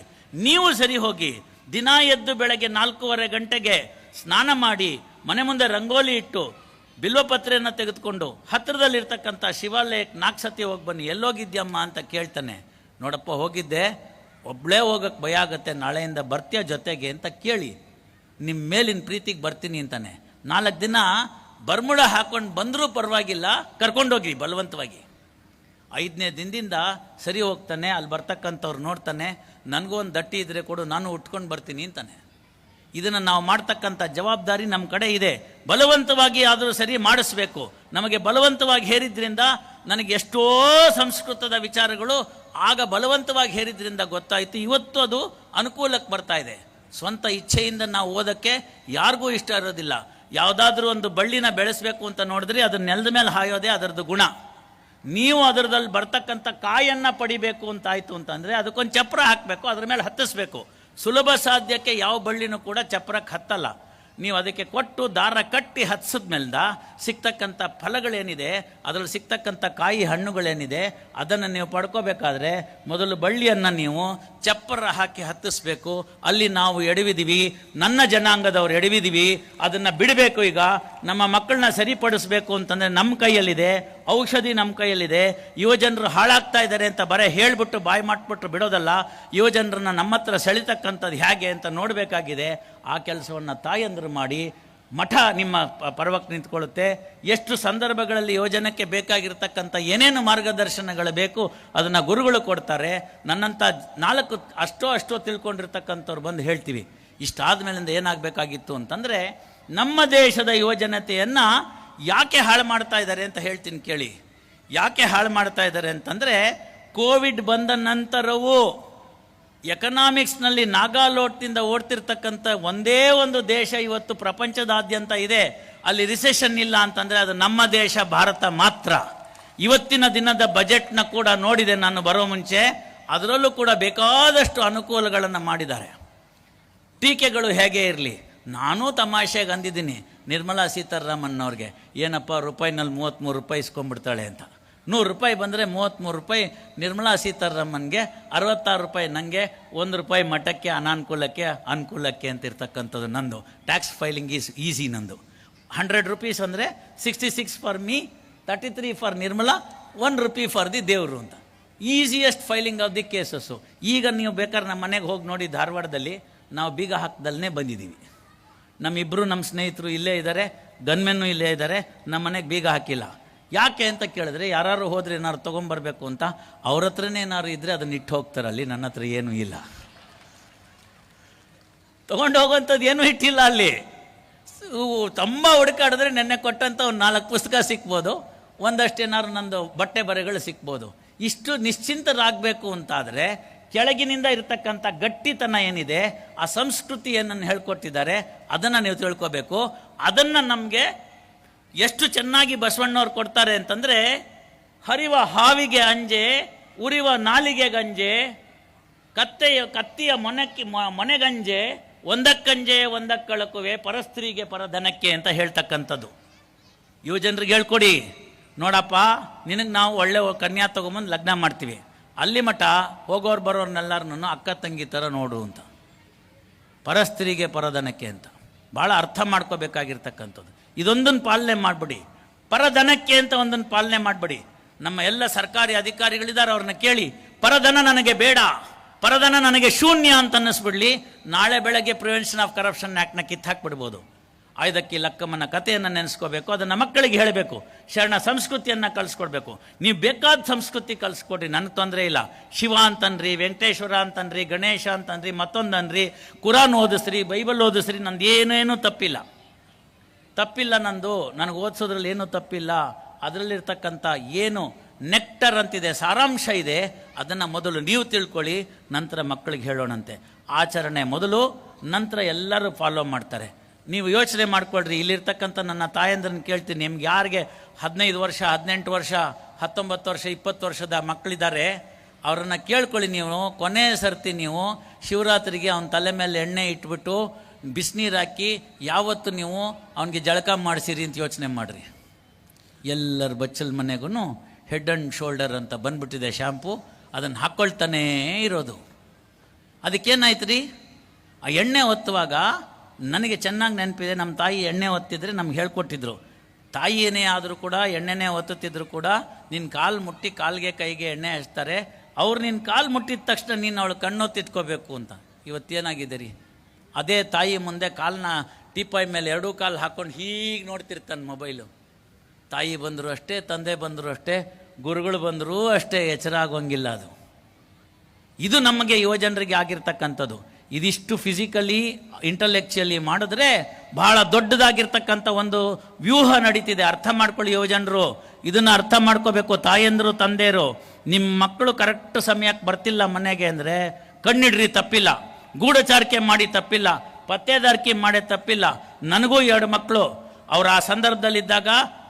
ನೀವು ಸರಿ ಹೋಗಿ ದಿನ ಎದ್ದು ಬೆಳಗ್ಗೆ 4:15 ಗಂಟೆಗೆ ಸ್ನಾನ ಮಾಡಿ, ಮನೆ ಮುಂದೆ ರಂಗೋಲಿ ಇಟ್ಟು, ಬಿಲ್ವಪತ್ರೆಯನ್ನು ತೆಗೆದುಕೊಂಡು ಹತ್ತಿರದಲ್ಲಿರ್ತಕ್ಕಂಥ ಶಿವಾಲಯಕ್ಕೆ 4 ಸತಿ ಹೋಗಿ ಬನ್ನಿ. ಎಲ್ಲೋಗಿದ್ಯಮ್ಮ ಅಂತ ಕೇಳ್ತಾನೆ. ನೋಡಪ್ಪ ಹೋಗಿದ್ದೆ, ಒಬ್ಬಳೇ ಹೋಗಕ್ಕೆ ಭಯ ಆಗುತ್ತೆ, ನಾಳೆಯಿಂದ ಬರ್ತೀಯ ಜೊತೆಗೆ ಅಂತ ಕೇಳಿ, ನಿಮ್ಮ ಮೇಲಿನ ಪ್ರೀತಿಗೆ ಬರ್ತೀನಿ ಅಂತಾನೆ. 4 ದಿನ ಬರ್ಮುಡ ಹಾಕೊಂಡು ಬಂದರೂ ಪರವಾಗಿಲ್ಲ, ಕರ್ಕೊಂಡೋಗಿ ಬಲವಂತವಾಗಿ. 5ನೇ ದಿನದಿಂದ ಸರಿ ಹೋಗ್ತಾನೆ. ಅಲ್ಲಿ ಬರ್ತಕ್ಕಂಥವ್ರು ನೋಡ್ತಾನೆ, ನನಗೂ ಒಂದು ದಟ್ಟಿ ಇದ್ದರೆ ಕೊಡು, ನಾನು ಉಟ್ಕೊಂಡು ಬರ್ತೀನಿ ಅಂತಾನೆ. ಇದನ್ನು ನಾವು ಮಾಡ್ತಕ್ಕಂಥ ಜವಾಬ್ದಾರಿ ನಮ್ಮ ಕಡೆ ಇದೆ. ಬಲವಂತವಾಗಿ ಆದರೂ ಸರಿ ಮಾಡಿಸ್ಬೇಕು. ನಮಗೆ ಬಲವಂತವಾಗಿ ಹೇರಿದ್ರಿಂದ ನನಗೆ ಎಷ್ಟೋ ಸಂಸ್ಕೃತದ ವಿಚಾರಗಳು ಆಗ ಬಲವಂತವಾಗಿ ಹೇರಿದ್ರಿಂದ ಗೊತ್ತಾಯಿತು. ಇವತ್ತು ಅದು ಅನುಕೂಲಕ್ಕೆ ಬರ್ತಾ ಇದೆ. ಸ್ವಂತ ಇಚ್ಛೆಯಿಂದ ನಾವು ಓದೋಕ್ಕೆ ಯಾರಿಗೂ ಇಷ್ಟ ಇರೋದಿಲ್ಲ. ಯಾವುದಾದ್ರೂ ಒಂದು ಬಳ್ಳಿನ ಬೆಳೆಸಬೇಕು ಅಂತ ನೋಡಿದ್ರೆ ಅದನ್ನ ನೆಲದ ಮೇಲೆ ಹಾಯೋದೇ ಅದರದ್ದು ಗುಣ. ನೀವು ಅದರದಲ್ಲಿ ಬರ್ತಕ್ಕಂಥ ಕಾಯನ್ನು ಪಡಿಬೇಕು ಅಂತಾಯಿತು ಅಂತಂದರೆ ಅದಕ್ಕೊಂದು ಚಪ್ರ ಹಾಕಬೇಕು, ಅದ್ರ ಮೇಲೆ ಹತ್ತಿಸ್ಬೇಕು. ಸುಲಭ ಸಾಧ್ಯಕ್ಕೆ ಯಾವ ಬಳ್ಳಿನೂ ಕೂಡ ಚಪ್ರಕ್ಕೆ ಹತ್ತಲ್ಲ. ನೀವು ಅದಕ್ಕೆ ಕೊಟ್ಟು ದಾರ ಕಟ್ಟಿ ಹತ್ಸಿದ್ಮೇಲಿಂದ ಸಿಗ್ತಕ್ಕಂಥ ಫಲಗಳೇನಿದೆ, ಅದರಲ್ಲಿ ಸಿಗ್ತಕ್ಕಂಥ ಕಾಯಿ ಹಣ್ಣುಗಳೇನಿದೆ, ಅದನ್ನು ನೀವು ಪಡ್ಕೋಬೇಕಾದ್ರೆ ಮೊದಲು ಬಳ್ಳಿಯನ್ನು ನೀವು ಚಪ್ಪರ ಹಾಕಿ ಹತ್ತಿಸ್ಬೇಕು. ಅಲ್ಲಿ ನಾವು ಎಡವಿದ್ದೀವಿ, ನನ್ನ ಜನಾಂಗದವ್ರು ಎಡವಿದ್ದೀವಿ, ಅದನ್ನು ಬಿಡಬೇಕು. ಈಗ ನಮ್ಮ ಮಕ್ಕಳನ್ನ ಸರಿಪಡಿಸ್ಬೇಕು ಅಂತಂದರೆ ನಮ್ಮ ಕೈಯಲ್ಲಿದೆ, ಔಷಧಿ ನಮ್ಮ ಕೈಯಲ್ಲಿದೆ. ಯುವಜನರು ಹಾಳಾಗ್ತಾ ಇದ್ದಾರೆ ಅಂತ ಬರೀ ಹೇಳಿಬಿಟ್ಟು ಬಾಯಿ ಮಾಡಿಬಿಟ್ರು ಬಿಡೋದಲ್ಲ, ಯುವಜನರನ್ನ ನಮ್ಮ ಹತ್ರ ಸೆಳಿತಕ್ಕಂಥದ್ದು ಹೇಗೆ ಅಂತ ನೋಡಬೇಕಾಗಿದೆ. ಆ ಕೆಲಸವನ್ನು ತಾಯಂದರು ಮಾಡಿ ಮಠ ನಿಮ್ಮ ಪರವಾಗಿ ನಿಂತ್ಕೊಳ್ಳುತ್ತೆ. ಎಷ್ಟು ಸಂದರ್ಭಗಳಲ್ಲಿ ಯೋಜನೆಗೆ ಬೇಕಾಗಿರ್ತಕ್ಕಂಥ ಏನೇನು ಮಾರ್ಗದರ್ಶನಗಳು ಬೇಕು ಅದನ್ನು ಗುರುಗಳು ಕೊಡ್ತಾರೆ. ನನ್ನಂಥ 4 ಅಷ್ಟೋ ತಿಳ್ಕೊಂಡಿರ್ತಕ್ಕಂಥವ್ರು ಬಂದು ಹೇಳ್ತೀವಿ. ಇಷ್ಟಾದ ಮೇಲಿಂದ ಏನಾಗಬೇಕಾಗಿತ್ತು ಅಂತಂದರೆ, ನಮ್ಮ ದೇಶದ ಯುವಜನತೆಯನ್ನು ಯಾಕೆ ಹಾಳು ಮಾಡ್ತಾ ಇದ್ದಾರೆ ಅಂತ ಹೇಳ್ತೀನಿ ಕೇಳಿ. ಯಾಕೆ ಹಾಳು ಮಾಡ್ತಾ ಇದ್ದಾರೆ ಅಂತಂದರೆ, ಕೋವಿಡ್ ಬಂದ ನಂತರವೂ ಎಕನಾಮಿಕ್ಸ್ನಲ್ಲಿ ನಾಗಾಲೋಟದಿಂದ ಓಡ್ತಿರ್ತಕ್ಕಂಥ ಒಂದೇ ಒಂದು ದೇಶ ಇವತ್ತು ಪ್ರಪಂಚದಾದ್ಯಂತ ಇದೆ, ಅಲ್ಲಿ ರಿಸೆಷನ್ ಇಲ್ಲ ಅಂತಂದರೆ ಅದು ನಮ್ಮ ದೇಶ ಭಾರತ ಮಾತ್ರ. ಇವತ್ತಿನ ದಿನದ ಬಜೆಟ್ನ ಕೂಡ ನೋಡಿದೆ ನಾನು ಬರೋ ಮುಂಚೆ, ಅದರಲ್ಲೂ ಕೂಡ ಬೇಕಾದಷ್ಟು ಅನುಕೂಲಗಳನ್ನು ಮಾಡಿದ್ದಾರೆ. ಟೀಕೆಗಳು ಹೇಗೆ ಇರಲಿ, ನಾನೂ ತಮಾಷೆಗೆ ಅಂದಿದ್ದೀನಿ ನಿರ್ಮಲಾ ಸೀತಾರಾಮನ್ ಅವ್ರಿಗೆ, ಏನಪ್ಪ ರೂಪಾಯಿನಲ್ಲಿ 33 ರೂಪಾಯಿ ಇಸ್ಕೊಂಡ್ಬಿಡ್ತಾಳೆ ಅಂತ. 100 ರೂಪಾಯಿ ಬಂದರೆ 33 ರೂಪಾಯಿ ನಿರ್ಮಲಾ ಸೀತಾರಾಮನ್ಗೆ, 66 ರೂಪಾಯಿ ನನಗೆ, 1 ರೂಪಾಯಿ ಮಠಕ್ಕೆ ಅನುಕೂಲಕ್ಕೆ ಅಂತ ಇರ್ತಕ್ಕಂಥದ್ದು ನಂದು. ಟ್ಯಾಕ್ಸ್ ಫೈಲಿಂಗ್ ಈಸ್ ಈಸಿ ನಂದು. 100 ರೂಪೀಸ್ ಅಂದರೆ 66 for me, 33 for Nirmala, 1 rupee for the ದೇವರು ಅಂತ. Easiest filing of the cases. ಈಗ ನೀವು ಬೇಕಾದ್ರೆ ನಮ್ಮ ಮನೆಗೆ ಹೋಗಿ ನೋಡಿ, ಧಾರವಾಡದಲ್ಲಿ ನಾವು ಬೀಗ ಹಾಕ್ದಲ್ಲೇ ಬಂದಿದ್ದೀವಿ. ನಮ್ಮಿಬ್ಬರು ನಮ್ಮ ಸ್ನೇಹಿತರು ಇಲ್ಲೇ ಇದ್ದಾರೆ, ಗನ್ಮೆನ್ನು ಇಲ್ಲೇ ಇದ್ದಾರೆ, ನಮ್ಮ ಮನೆಗೆ ಬೀಗ ಹಾಕಿಲ್ಲ. ಯಾಕೆ ಅಂತ ಕೇಳಿದ್ರೆ, ಯಾರು ಹೋದ್ರೆ ಏನಾದ್ರು ತೊಗೊಂಬರ್ಬೇಕು ಅಂತ ಅವ್ರ ಹತ್ರನೇ ಏನಾದ್ರು ಇದ್ದರೆ ಅದನ್ನ ಇಟ್ಟು ಹೋಗ್ತಾರಲ್ಲಿ. ನನ್ನ ಹತ್ರ ಏನೂ ಇಲ್ಲ, ತೊಗೊಂಡು ಹೋಗೋಂಥದ್ದು ಏನೂ ಇಟ್ಟಿಲ್ಲ. ಅಲ್ಲಿ ತುಂಬ ಹುಡುಕಾಡಿದ್ರೆ ನೆನ್ನೆ ಕೊಟ್ಟಂಥ ಒಂದು 4 ಪುಸ್ತಕ ಸಿಕ್ಬೋದು, ಒಂದಷ್ಟು ಏನಾದ್ರು ನಂದು ಬಟ್ಟೆ ಬರೆಗಳು ಸಿಕ್ಬೋದು. ಇಷ್ಟು ನಿಶ್ಚಿಂತರಾಗಬೇಕು ಅಂತಾದರೆ ಕೆಳಗಿನಿಂದ ಇರತಕ್ಕಂಥ ಗಟ್ಟಿತನ ಏನಿದೆ, ಆ ಸಂಸ್ಕೃತಿ ಏನನ್ನು ಹೇಳ್ಕೊಟ್ಟಿದ್ದಾರೆ ಅದನ್ನು ನೀವು ತಿಳ್ಕೋಬೇಕು. ಅದನ್ನು ನಮಗೆ ಎಷ್ಟು ಚೆನ್ನಾಗಿ ಬಸವಣ್ಣವ್ರು ಕೊಡ್ತಾರೆ ಅಂತಂದರೆ, ಹರಿವ ಹಾವಿಗೆ ಅಂಜೆ, ಉರಿವ ನಾಲಿಗೆ ಗಂಜೆ, ಕತ್ತಿಯ ಮೊನೆಗಂಜೆ, ಒಂದಕ್ಕಂಜೆ ಒಂದಕ್ಕಳಕುವೆ, ಪರಸ್ತ್ರೀಗೆ ಪರಧನಕ್ಕೆ ಅಂತ ಹೇಳ್ತಕ್ಕಂಥದ್ದು. ಯುವಜನರಿಗೆ ಹೇಳ್ಕೊಡಿ, ನೋಡಪ್ಪ ನಿನಗೆ ನಾವು ಒಳ್ಳೆ ಕನ್ಯಾ ತೊಗೊಂಬಂದು ಲಗ್ನ ಮಾಡ್ತೀವಿ, ಅಲ್ಲಿ ಮಠ ಹೋಗೋರು ಬರೋರ್ನೆಲ್ಲರನ್ನು ಅಕ್ಕ ತಂಗಿ ಥರ ನೋಡು ಅಂತ. ಪರಸ್ತ್ರೀಗೆ ಪರಧನಕ್ಕೆ ಅಂತ ಭಾಳ ಅರ್ಥ ಮಾಡ್ಕೋಬೇಕಾಗಿರ್ತಕ್ಕಂಥದ್ದು. ಇದೊಂದನ್ನು ಪಾಲನೆ ಮಾಡಿಬಿಡಿ. ಪರಧನಕ್ಕೆ ಅಂತ ಒಂದನ್ನು ಪಾಲನೆ ಮಾಡಿಬಿಡಿ. ನಮ್ಮ ಎಲ್ಲ ಸರ್ಕಾರಿ ಅಧಿಕಾರಿಗಳಿದ್ದಾರೆ, ಅವ್ರನ್ನ ಕೇಳಿ, ಪರಧನ ನನಗೆ ಬೇಡ, ಪರಧನ ನನಗೆ ಶೂನ್ಯ ಅಂತ ಅನ್ನಿಸ್ಬಿಡ್ಲಿ. ನಾಳೆ ಬೆಳಗ್ಗೆ ಪ್ರಿವೆನ್ಷನ್ ಆಫ್ ಕರಪ್ಷನ್ ಆ್ಯಕ್ಟ್ನ ಕಿತ್ತಾಕ್ಬಿಡ್ಬೋದು. ಆಯ್ದಕ್ಕಿ ಲಕ್ಕಮ್ಮನ ಕಥೆಯನ್ನು ನೆನೆಸ್ಕೋಬೇಕು, ಅದನ್ನು ಮಕ್ಕಳಿಗೆ ಹೇಳಬೇಕು, ಶರಣ ಸಂಸ್ಕೃತಿಯನ್ನು ಕಲಿಸ್ಕೊಡ್ಬೇಕು. ನೀವು ಬೇಕಾದ ಸಂಸ್ಕೃತಿ ಕಲಿಸ್ಕೊಡ್ರಿ, ನನಗೆ ತೊಂದರೆ ಇಲ್ಲ. ಶಿವ ಅಂತನ್ರಿ, ವೆಂಕಟೇಶ್ವರ ಅಂತನ್ರಿ, ಗಣೇಶ ಅಂತನ್ರಿ, ಮತ್ತೊಂದನ್ರಿ, ಕುರಾನ್ ಓದಿಸ್ರಿ, ಬೈಬಲ್ ಓದಿಸ್ರಿ, ನಂದು ಏನೇನೂ ತಪ್ಪಿಲ್ಲ. ನಂದು ನನಗೆ ಓದಿಸೋದ್ರಲ್ಲಿ ಏನೂ ತಪ್ಪಿಲ್ಲ. ಅದರಲ್ಲಿರ್ತಕ್ಕಂಥ ಏನು ನೆಕ್ಟರ್ ಅಂತಿದೆ, ಸಾರಾಂಶ ಇದೆ, ಅದನ್ನು ಮೊದಲು ನೀವು ತಿಳ್ಕೊಳ್ಳಿ, ನಂತರ ಮಕ್ಕಳಿಗೆ ಹೇಳೋಣಂತೆ. ಆಚರಣೆ ಮೊದಲು, ನಂತರ ಎಲ್ಲರೂ ಫಾಲೋ ಮಾಡ್ತಾರೆ. ನೀವು ಯೋಚನೆ ಮಾಡ್ಕೊಳ್ರಿ. ಇಲ್ಲಿರ್ತಕ್ಕಂಥ ನನ್ನ ತಾಯಂದ್ರನ್ನ ಕೇಳ್ತೀನಿ, ನಿಮ್ಗೆ ಯಾರಿಗೆ 15 ವರ್ಷ, 18 ವರ್ಷ, 19 ವರ್ಷ, 20 ವರ್ಷದ ಮಕ್ಕಳಿದ್ದಾರೆ, ಅವರನ್ನು ಕೇಳ್ಕೊಳ್ಳಿ. ನೀವು ಕೊನೆ ಸರ್ತಿ ನೀವು ಶಿವರಾತ್ರಿಗೆ ಅವನ ತಲೆ ಮೇಲೆ ಎಣ್ಣೆ ಇಟ್ಬಿಟ್ಟು ಬಿಸಿನೀರು ಹಾಕಿ ಯಾವತ್ತು ನೀವು ಅವನಿಗೆ ಜಳಕ ಮಾಡಿಸಿರಿ ಅಂತ ಯೋಚನೆ ಮಾಡಿರಿ. ಎಲ್ಲರ ಬಚ್ಚಲ ಮನೆಗೂ ಹೆಡ್ ಆ್ಯಂಡ್ ಶೋಲ್ಡರ್ ಅಂತ ಬಂದ್ಬಿಟ್ಟಿದೆ ಶ್ಯಾಂಪು, ಅದನ್ನು ಹಾಕ್ಕೊಳ್ತಾನೇ ಇರೋದು. ಅದಕ್ಕೇನಾಯ್ತು ರೀ, ಆ ಎಣ್ಣೆ ಒತ್ತುವಾಗ ನನಗೆ ಚೆನ್ನಾಗಿ ನೆನಪಿದೆ, ನಮ್ಮ ತಾಯಿ ಎಣ್ಣೆ ಒತ್ತಿದ್ರೆ ನಮ್ಗೆ ಹೇಳ್ಕೊಟ್ಟಿದ್ರು. ತಾಯಿ ಏನೇ ಆದರೂ ಕೂಡ, ಎಣ್ಣೆನೇ ಒತ್ತುತ್ತಿದ್ರು ಕೂಡ, ನಿನ್ನ ಕಾಲು ಮುಟ್ಟಿ ಕಾಲಿಗೆ ಕೈಗೆ ಎಣ್ಣೆ ಹಚ್ತಾರೆ. ಅವ್ರು ನಿನ್ನ ಕಾಲು ಮುಟ್ಟಿದ ತಕ್ಷಣ ನೀನು ಅವಳು ಕಣ್ಣೊತ್ತಿಟ್ಕೋಬೇಕು ಅಂತ. ಇವತ್ತೇನಾಗಿದೆ ರೀ, ಅದೇ ತಾಯಿ ಮುಂದೆ ಕಾಲನ್ನ ಟೀಪಾಯ್ ಮೇಲೆ 2 ಕಾಲು ಹಾಕ್ಕೊಂಡು ಹೀಗೆ ನೋಡ್ತಿರ್ತಾನೆ ಮೊಬೈಲು. ತಾಯಿ ಬಂದರೂ ಅಷ್ಟೇ, ತಂದೆ ಬಂದರೂ ಅಷ್ಟೇ, ಗುರುಗಳು ಬಂದರೂ ಅಷ್ಟೇ, ಎಚ್ಚರ ಆಗೋಂಗಿಲ್ಲ ಅದು. ಇದು ನಮಗೆ ಯುವಜನರಿಗೆ ಆಗಿರ್ತಕ್ಕಂಥದ್ದು. ಇದಿಷ್ಟು ಫಿಸಿಕಲಿ ಇಂಟಲೆಕ್ಚುಯಲಿ ಮಾಡಿದ್ರೆ ಬಹಳ ದೊಡ್ಡದಾಗಿರ್ತಕ್ಕಂಥ ಒಂದು ವ್ಯೂಹ ನಡೀತಿದೆ. ಅರ್ಥ ಮಾಡ್ಕೊಳ್ಳಿ ಯುವಜನರು, ಇದನ್ನು ಅರ್ಥ ಮಾಡ್ಕೋಬೇಕು. ತಾಯಂದರು, ತಂದೆಯರು, ನಿಮ್ಮ ಮಕ್ಕಳು ಕರೆಕ್ಟ್ ಸಮಯಕ್ಕೆ ಬರ್ತಿಲ್ಲ ಮನೆಗೆ ಅಂದರೆ ಕಣ್ಣಿಡ್ರಿ, ತಪ್ಪಿಲ್ಲ. ಗೂಢಚಾರಿಕೆ ಮಾಡಿ ತಪ್ಪಿಲ್ಲ, ಪತ್ತೇದಾರಿಕೆ ಮಾಡಿ ತಪ್ಪಿಲ್ಲ. ನನಗೂ 2 ಮಕ್ಕಳು, ಅವ್ರು ಆ ಸಂದರ್ಭದಲ್ಲಿದ್ದಾಗ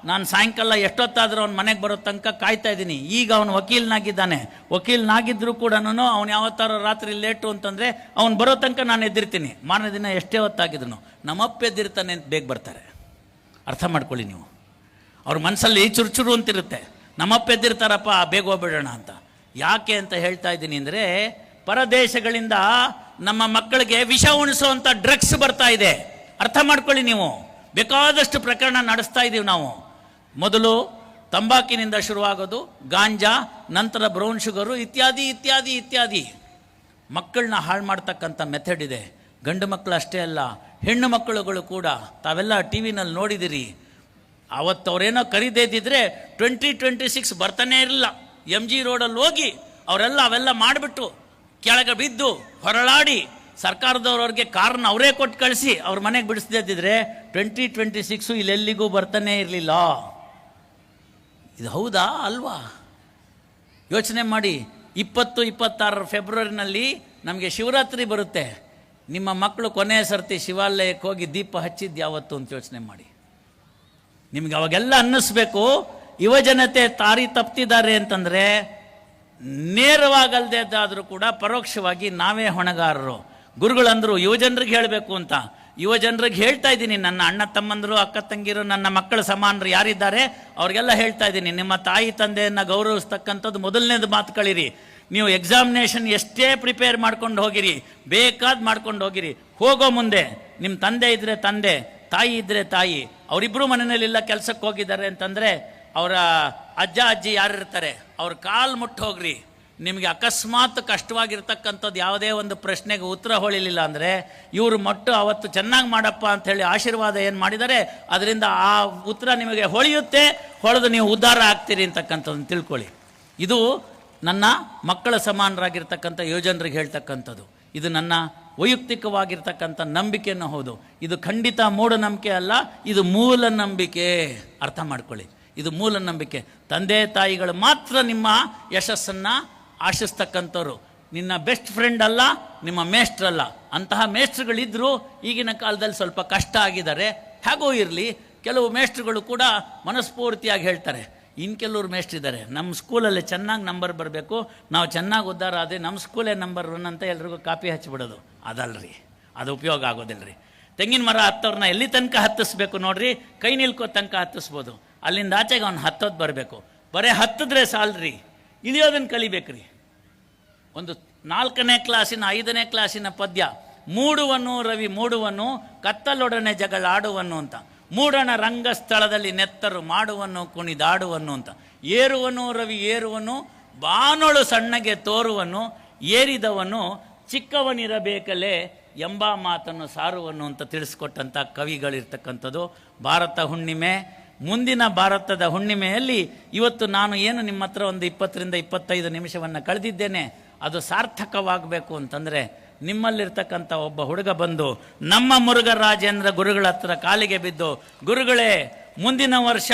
ನಾನು ಸಾಯಂಕಾಲ ಎಷ್ಟೊತ್ತಾದರೂ ಅವ್ನ ಮನೆಗೆ ಬರೋ ತನಕ ಕಾಯ್ತಾ ಇದ್ದೀನಿ. ಈಗ ಅವನು ವಕೀಲನಾಗಿದ್ದಾನೆ. ವಕೀಲನಾಗಿದ್ದರೂ ಕೂಡ ಅವ್ನು ಯಾವತ್ತಾರೋ ರಾತ್ರಿ ಲೇಟು ಅಂತಂದರೆ ಅವ್ನು ಬರೋ ತನಕ ನಾನು ಎದ್ದಿರ್ತೀನಿ. ಮಾರನೇ ದಿನ ಎಷ್ಟೇ ಹೊತ್ತಾಗಿದ್ರು ನಮ್ಮಪ್ಪ ಎದ್ದಿರ್ತಾನೆ ಅಂತ ಬೇಗ ಬರ್ತಾರೆ. ಅರ್ಥ ಮಾಡ್ಕೊಳ್ಳಿ ನೀವು. ಅವ್ರ ಮನಸ್ಸಲ್ಲಿ ಚುರುಚುರು ಅಂತಿರುತ್ತೆ, ನಮ್ಮಪ್ಪ ಎದ್ದಿರ್ತಾರಪ್ಪ ಬೇಗ ಹೋಗ್ಬಿಡೋಣ ಅಂತ. ಯಾಕೆ ಅಂತ ಹೇಳ್ತಾ ಇದ್ದೀನಿ ಅಂದರೆ, ಪರದೇಶಗಳಿಂದ ನಮ್ಮ ಮಕ್ಕಳಿಗೆ ವಿಷ ಉಣಿಸುವಂಥ ಡ್ರಗ್ಸ್ ಬರ್ತಾ ಇದೆ. ಅರ್ಥ ಮಾಡ್ಕೊಳ್ಳಿ ನೀವು. ಬೇಕಾದಷ್ಟು ಪ್ರಕರಣ ನಡೆಸ್ತಾ ಇದ್ದೀವಿ ನಾವು. ಮೊದಲು ತಂಬಾಕಿನಿಂದ ಶುರುವಾಗೋದು, ಗಾಂಜಾ, ನಂತರ ಬ್ರೌನ್ ಶುಗರು, ಇತ್ಯಾದಿ ಇತ್ಯಾದಿ ಇತ್ಯಾದಿ. ಮಕ್ಕಳನ್ನ ಹಾಳು ಮಾಡ್ತಕ್ಕಂಥ ಮೆಥಡ್ ಇದೆ. ಗಂಡು ಮಕ್ಕಳು ಅಷ್ಟೇ ಅಲ್ಲ, ಹೆಣ್ಣು ಮಕ್ಕಳುಗಳು ಕೂಡ. ತಾವೆಲ್ಲ ಟಿ ವಿನಲ್ಲಿ ನೋಡಿದಿರಿ. ಅವತ್ತು ಅವರೇನೋ ಕರೀದೇ ಇದ್ದಿದ್ರೆ 2026 ಬರ್ತಾನೆ ಇರಲಿಲ್ಲ. MG ರೋಡಲ್ಲಿ ಹೋಗಿ ಅವರೆಲ್ಲ ಅವೆಲ್ಲ ಮಾಡಿಬಿಟ್ಟು ಕೆಳಗೆ ಬಿದ್ದು ಹೊರಳಾಡಿ ಸರ್ಕಾರದವ್ರವ್ರಿಗೆ ಕಾರನ್ನ ಅವರೇ ಕೊಟ್ಟು ಕಳಿಸಿ ಅವ್ರ ಮನೆಗೆ ಬಿಡಿಸ್ದಿದ್ರೆ 2026 ಇಲ್ಲೆಲ್ಲಿಗೂ ಬರ್ತಾನೆ ಇರಲಿಲ್ಲ. ಇದು ಹೌದಾ ಅಲ್ವಾ? ಯೋಚನೆ ಮಾಡಿ. 26 ಫೆಬ್ರವರಿನಲ್ಲಿ ನಮಗೆ ಶಿವರಾತ್ರಿ ಬರುತ್ತೆ. ನಿಮ್ಮ ಮಕ್ಕಳು ಕೊನೆಯ ಸರ್ತಿ ಶಿವಾಲಯಕ್ಕೆ ಹೋಗಿ ದೀಪ ಹಚ್ಚಿದ್ದು ಯಾವತ್ತು ಅಂತ ಯೋಚನೆ ಮಾಡಿ. ನಿಮ್ಗೆ ಅವಾಗೆಲ್ಲ ಅನ್ನಿಸ್ಬೇಕು ಯುವಜನತೆ ದಾರಿ ತಪ್ಪಿದ್ದಾರೆ ಅಂತಂದರೆ ನೇರವಾಗಲ್ದೇದಾದರೂ ಕೂಡ ಪರೋಕ್ಷವಾಗಿ ನಾವೇ ಹೊಣೆಗಾರರು. ಗುರುಗಳಂದರು ಯುವಜನರಿಗೆ ಹೇಳಬೇಕು ಅಂತ. ಯುವಜನರಿಗೆ ಹೇಳ್ತಾ ಇದ್ದೀನಿ, ನನ್ನ ಅಣ್ಣ ತಮ್ಮಂದರು, ಅಕ್ಕ ತಂಗಿರು, ನನ್ನ ಮಕ್ಕಳ ಸಮಾನರು ಯಾರಿದ್ದಾರೆ ಅವ್ರಿಗೆಲ್ಲ ಹೇಳ್ತಾ ಇದ್ದೀನಿ, ನಿಮ್ಮ ತಾಯಿ ತಂದೆಯನ್ನು ಗೌರವಿಸ್ತಕ್ಕಂಥದ್ದು ಮೊದಲನೇದು ಮಾತು ಕಳೀರಿ. ನೀವು ಎಕ್ಸಾಮಿನೇಷನ್ ಎಷ್ಟೇ ಪ್ರಿಪೇರ್ ಮಾಡ್ಕೊಂಡು ಹೋಗಿರಿ, ಬೇಕಾದ ಮಾಡ್ಕೊಂಡು ಹೋಗಿರಿ, ಹೋಗೋ ಮುಂದೆ ನಿಮ್ಮ ತಂದೆ ಇದ್ದರೆ ತಂದೆ, ತಾಯಿ ಇದ್ದರೆ ತಾಯಿ, ಅವರಿಬ್ಬರು ಮನೆಯಲ್ಲೆಲ್ಲ ಕೆಲಸಕ್ಕೆ ಹೋಗಿದ್ದಾರೆ ಅಂತಂದರೆ ಅವರ ಅಜ್ಜ ಅಜ್ಜಿ ಯಾರಿರ್ತಾರೆ ಅವ್ರ ಕಾಲು ಮುಟ್ಟು ಹೋಗ್ರಿ. ನಿಮಗೆ ಅಕಸ್ಮಾತ್ ಕಷ್ಟವಾಗಿರ್ತಕ್ಕಂಥದ್ದು ಯಾವುದೇ ಒಂದು ಪ್ರಶ್ನೆಗೆ ಉತ್ತರ ಹೊಳಿಲಿಲ್ಲ ಅಂದರೆ ಇವರು ಮಟ್ಟು ಅವತ್ತು ಚೆನ್ನಾಗಿ ಮಾಡಪ್ಪ ಅಂಥೇಳಿ ಆಶೀರ್ವಾದ ಏನು ಮಾಡಿದ್ದಾರೆ ಅದರಿಂದ ಆ ಉತ್ತರ ನಿಮಗೆ ಹೊಳೆಯುತ್ತೆ, ಹೊಳೆದು ನೀವು ಉದ್ಧಾರ ಆಗ್ತೀರಿ ಅಂತಕ್ಕಂಥದ್ದನ್ನು ತಿಳ್ಕೊಳ್ಳಿ. ಇದು ನನ್ನ ಮಕ್ಕಳ ಸಮಾನರಾಗಿರ್ತಕ್ಕಂಥ ಯುವಜನರಿಗೆ ಹೇಳ್ತಕ್ಕಂಥದ್ದು. ಇದು ನನ್ನ ವೈಯಕ್ತಿಕವಾಗಿರ್ತಕ್ಕಂಥ ನಂಬಿಕೆಯನ್ನು ಹೌದು. ಇದು ಖಂಡಿತ ಮೂಢನಂಬಿಕೆ ಅಲ್ಲ, ಇದು ಮೂಲ ನಂಬಿಕೆ. ಅರ್ಥ ಮಾಡ್ಕೊಳ್ಳಿ, ಇದು ಮೂಲ ನಂಬಿಕೆ. ತಂದೆ ತಾಯಿಗಳು ಮಾತ್ರ ನಿಮ್ಮ ಯಶಸ್ಸನ್ನು ಆಶಿಸ್ತಕ್ಕಂಥವ್ರು. ನಿನ್ನ ಬೆಸ್ಟ್ ಫ್ರೆಂಡ್ ಅಲ್ಲ, ನಿಮ್ಮ ಮೇಷ್ಟ್ರಲ್ಲ. ಅಂತಹ ಮೇಷ್ಟ್ರುಗಳಿದ್ದರೂ ಈಗಿನ ಕಾಲದಲ್ಲಿ ಸ್ವಲ್ಪ ಕಷ್ಟ ಆಗಿದ್ದಾರೆ. ಹೇಗೋ ಇರಲಿ, ಕೆಲವು ಮೇಷ್ಟ್ರುಗಳು ಕೂಡ ಮನಸ್ಫೂರ್ತಿಯಾಗಿ ಹೇಳ್ತಾರೆ. ಇನ್ನು ಕೆಲವ್ರು ಮೇಷ್ಟ್ರಿದ್ದಾರೆ, ನಮ್ಮ ಸ್ಕೂಲಲ್ಲಿ ಚೆನ್ನಾಗಿ ನಂಬರ್ ಬರಬೇಕು, ನಾವು ಚೆನ್ನಾಗಿ ಉದ್ಧಾರ ಆದರೆ ನಮ್ಮ ಸ್ಕೂಲೇ ನಂಬರ್ 1 ಅಂತ ಎಲ್ರಿಗೂ ಕಾಪಿ ಹಚ್ಚಿಬಿಡೋದು. ಅದಲ್ರಿ, ಅದು ಉಪಯೋಗ ಆಗೋದಿಲ್ಲ ರೀ. ತೆಂಗಿನ ಮರ ಹತ್ತೋರನ್ನ ಎಲ್ಲಿ ತನಕ ಹತ್ತಿಸ್ಬೇಕು ನೋಡ್ರಿ, ಕೈ ನಿಲ್ಕೋ ತನಕ ಹತ್ತಿಸ್ಬೋದು. ಅಲ್ಲಿಂದ ಆಚೆಗೆ ಅವ್ನು ಹತ್ತೋದು ಬರಬೇಕು. ಬರೀ ಹತ್ತಿದ್ರೆ ಸಾಲ್ರಿ, ಇಳಿಯೋದನ್ನು ಕಲಿಬೇಕ್ರಿ. ಒಂದು 4ನೇ ಕ್ಲಾಸಿನ 5ನೇ ಕ್ಲಾಸಿನ ಪದ್ಯ, ಮೂಡುವನು ರವಿ ಮೂಡುವನು, ಕತ್ತಲೊಡನೆ ಜಗಳಾಡುವನು ಅಂತ. ಮೂಡಣ ರಂಗಸ್ಥಳದಲ್ಲಿ ನೆತ್ತರು ಮಾಡುವನು ಕುಣಿದಾಡುವನು ಅಂತ. ಏರುವನು ರವಿ ಏರುವನು, ಬಾನೊಳು ಸಣ್ಣಗೆ ತೋರುವನು, ಏರಿದವನು ಚಿಕ್ಕವನಿರಬೇಕಲೇ ಎಂಬ ಮಾತನ್ನು ಸಾರುವನು ಅಂತ ತಿಳಿಸ್ಕೊಟ್ಟಂಥ ಕವಿಗಳಿರ್ತಕ್ಕಂಥದ್ದು. ಭಾರತ ಹುಣ್ಣಿಮೆ, ಮುಂದಿನ ಭಾರತದ ಹುಣ್ಣಿಮೆಯಲ್ಲಿ ಇವತ್ತು ನಾನು ಏನು ನಿಮ್ಮ ಹತ್ರ ಒಂದು 20ರಿಂದ 25 ನಿಮಿಷವನ್ನು ಕಳೆದಿದ್ದೇನೆ, ಅದು ಸಾರ್ಥಕವಾಗಬೇಕು ಅಂತಂದರೆ ನಿಮ್ಮಲ್ಲಿರ್ತಕ್ಕಂಥ ಒಬ್ಬ ಹುಡುಗ ಬಂದು ನಮ್ಮ ಮುರುಘರಾಜೇಂದ್ರ ಗುರುಗಳ ಹತ್ರ ಕಾಲಿಗೆ ಬಿದ್ದು, ಗುರುಗಳೇ ಮುಂದಿನ ವರ್ಷ